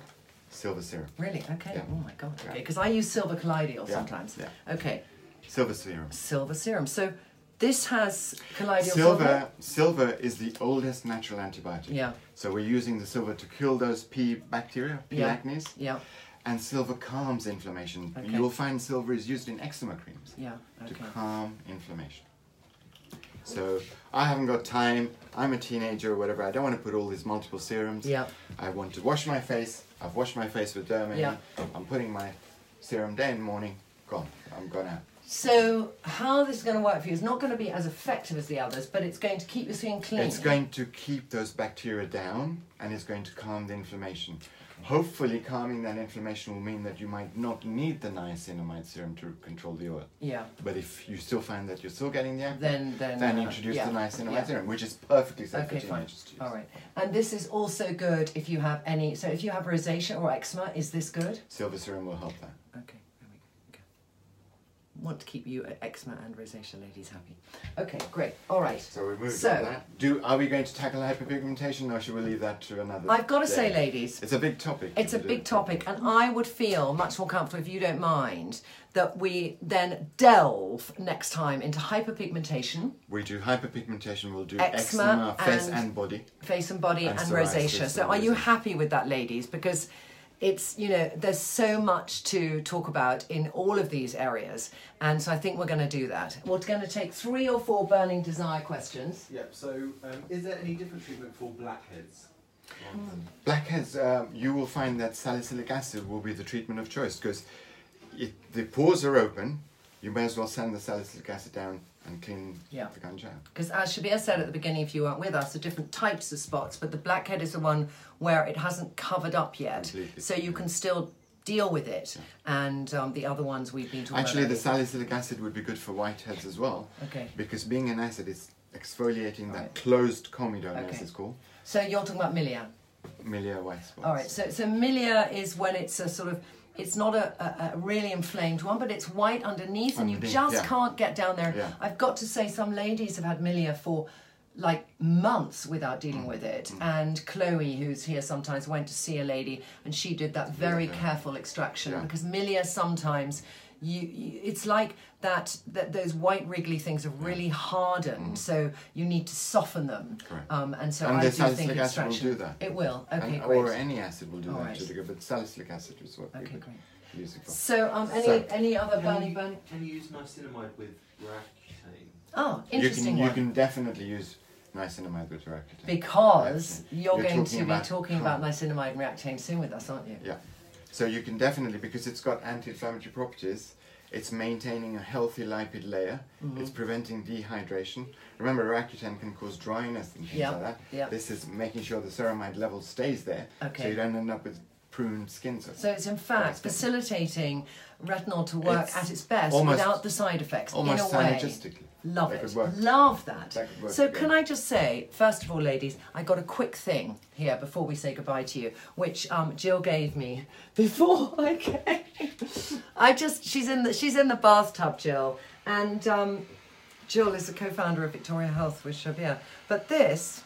Silver serum. Really? Okay. Yeah. Oh my God. Okay. Because I use silver colloidal sometimes. Yeah. Okay. Silver serum. Silver serum. So this has colloidal silver. Silver is the oldest natural antibiotic. Yeah. So we're using the silver to kill those P bacteria, P acnes. Yeah. And silver calms inflammation. Okay. You'll find silver is used in eczema creams. Yeah. Okay. To calm inflammation. So I haven't got time. I'm a teenager or whatever. I don't want to put all these multiple serums. Yeah. I want to wash my face. I've washed my face with Dermany. Yeah. I'm putting my serum day and morning. Gone. I'm gone out. So how this is going to work for you is not going to be as effective as the others, but it's going to keep your skin clean. It's going to keep those bacteria down, and it's going to calm the inflammation. Hopefully calming that inflammation will mean that you might not need the niacinamide serum to control the oil. Yeah. But if you still find that you're still getting the acne, then introduce the niacinamide serum, which is perfectly safe for teenagers to use. All right. And this is also good if you have any, so if you have rosacea or eczema, is this good? Silver serum will help that. Okay. Want to keep you eczema and rosacea ladies happy. Okay, great. All right. So we moved on that. Are we going to tackle hyperpigmentation, or should we leave that to another I've got to day? say, ladies, it's a big topic. It's a big topic, and I would feel much more comfortable, if you don't mind, that we then delve next time into hyperpigmentation. We do hyperpigmentation, we'll do eczema face and body. Face and body and rosacea. So are you happy with that, ladies? Because it's, you know, there's so much to talk about in all of these areas, and so I think we're going to do that. We're going to take 3 or 4 burning desire questions. Yep, so is there any different treatment for blackheads? Blackheads, you will find that salicylic acid will be the treatment of choice, because the pores are open, you may as well send the salicylic acid down and clean the gunja out. Because as Shabir said at the beginning, if you weren't with us, there are different types of spots, but the blackhead is the one where it hasn't covered up yet. Completely. So you can still deal with it. Yeah. And the other ones we've been talking about. Actually, the salicylic acid would be good for whiteheads as well. Okay. Because being an acid, it's exfoliating that closed comedone, as it's called. So you're talking about milia? Milia white spots. All right, so milia is when it's a sort of, it's not a really inflamed one, but it's white underneath and you just can't get down there. Yeah. I've got to say, some ladies have had milia for like months without dealing with it. And Chloe, who's here sometimes, went to see a lady and she did that very careful extraction because milia sometimes, it's like those white wriggly things have really hardened, so you need to soften them. And so I do think extraction will do that. It will. Okay, great. Or any acid will do that actually, but salicylic acid is what we would use it for. So any other burning? Can you use niacinamide with Roaccutane? Oh, interesting. You can definitely use niacinamide with Roaccutane. Because you're going to be talking about niacinamide and Roaccutane soon with us, aren't you? Yeah. So you can definitely, because it's got anti-inflammatory properties, it's maintaining a healthy lipid layer, it's preventing dehydration. Remember, Roaccutane can cause dryness and things like that. Yep. This is making sure the ceramide level stays there, so you don't end up with pruned skin. So it's in fact facilitating retinol to work at its best without the side effects, in a way. Synergistically. Love it. Love that. So can I just say, first of all, ladies, I got a quick thing here before we say goodbye to you, which Jill gave me before I came. She's in the bathtub, Jill, and Jill is the co-founder of Victoria Health with Shabir. But this,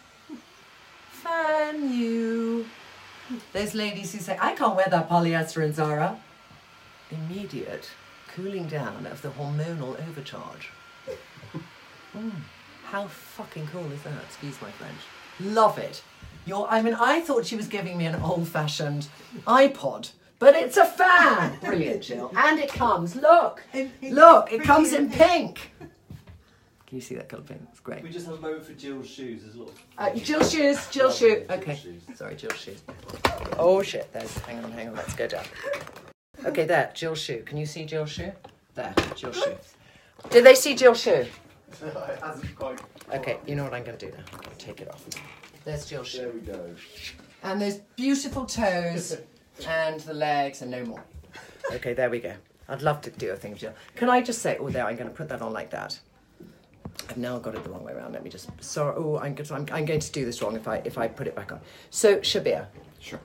fan you. There's ladies who say, I can't wear that polyester in Zara. Immediate cooling down of the hormonal overcharge. How fucking cool is that? Excuse my French. Love it. I thought she was giving me an old-fashioned iPod, but it's a fan. Brilliant, Jill. And it comes, look, it comes in pink. Can you see that colour pink? It's great. We just have a moment for Jill's shoes. There's a lot of... Jill's shoe. Okay. Sorry, Jill's shoes. Oh shit, hang on, let's go down. Okay, there, Jill's shoe. Can you see Jill's shoe? There, Jill's shoe. Did they see Jill's shoe? It hasn't quite. Okay, you know what I'm going to do now? I'm going to take it off. There's Jill's shoe. There we go. And there's beautiful toes and the legs and no more. Okay, there we go. I'd love to do a thing, Jill. Can I just say, oh, there, I'm going to put that on like that. I've now got it the wrong way around. Let me just, sorry, oh, I'm going to do this wrong if I put it back on. So, Shabir. Sure.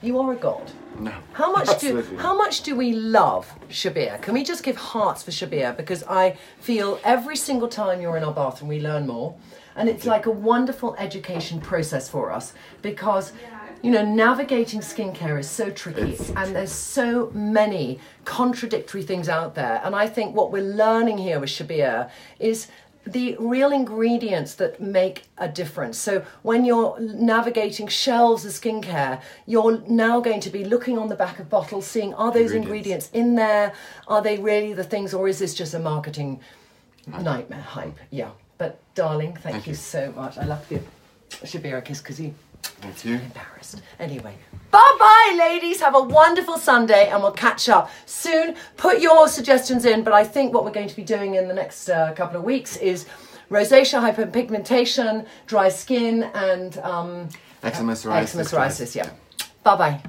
You are a god. No. How much do we love Shabir? Can we just give hearts for Shabir? Because I feel every single time you're in our bathroom, we learn more. And it's like a wonderful education process for us because, you know, navigating skincare is so tricky and there's so many contradictory things out there. And I think what we're learning here with Shabir is the real ingredients that make a difference. So when you're navigating shelves of skincare, you're now going to be looking on the back of bottles, seeing are those ingredients in there? Are they really the things, or is this just a marketing nightmare hype? Yeah. But darling, thank you so much. I love you. Shabir a kiss because you. Thank you. Embarrassed. Anyway, bye-bye, ladies. Have a wonderful Sunday, and we'll catch up soon. Put your suggestions in, but I think what we're going to be doing in the next couple of weeks is rosacea, hyperpigmentation, dry skin, and eczema psoriasis. Yeah. Bye-bye.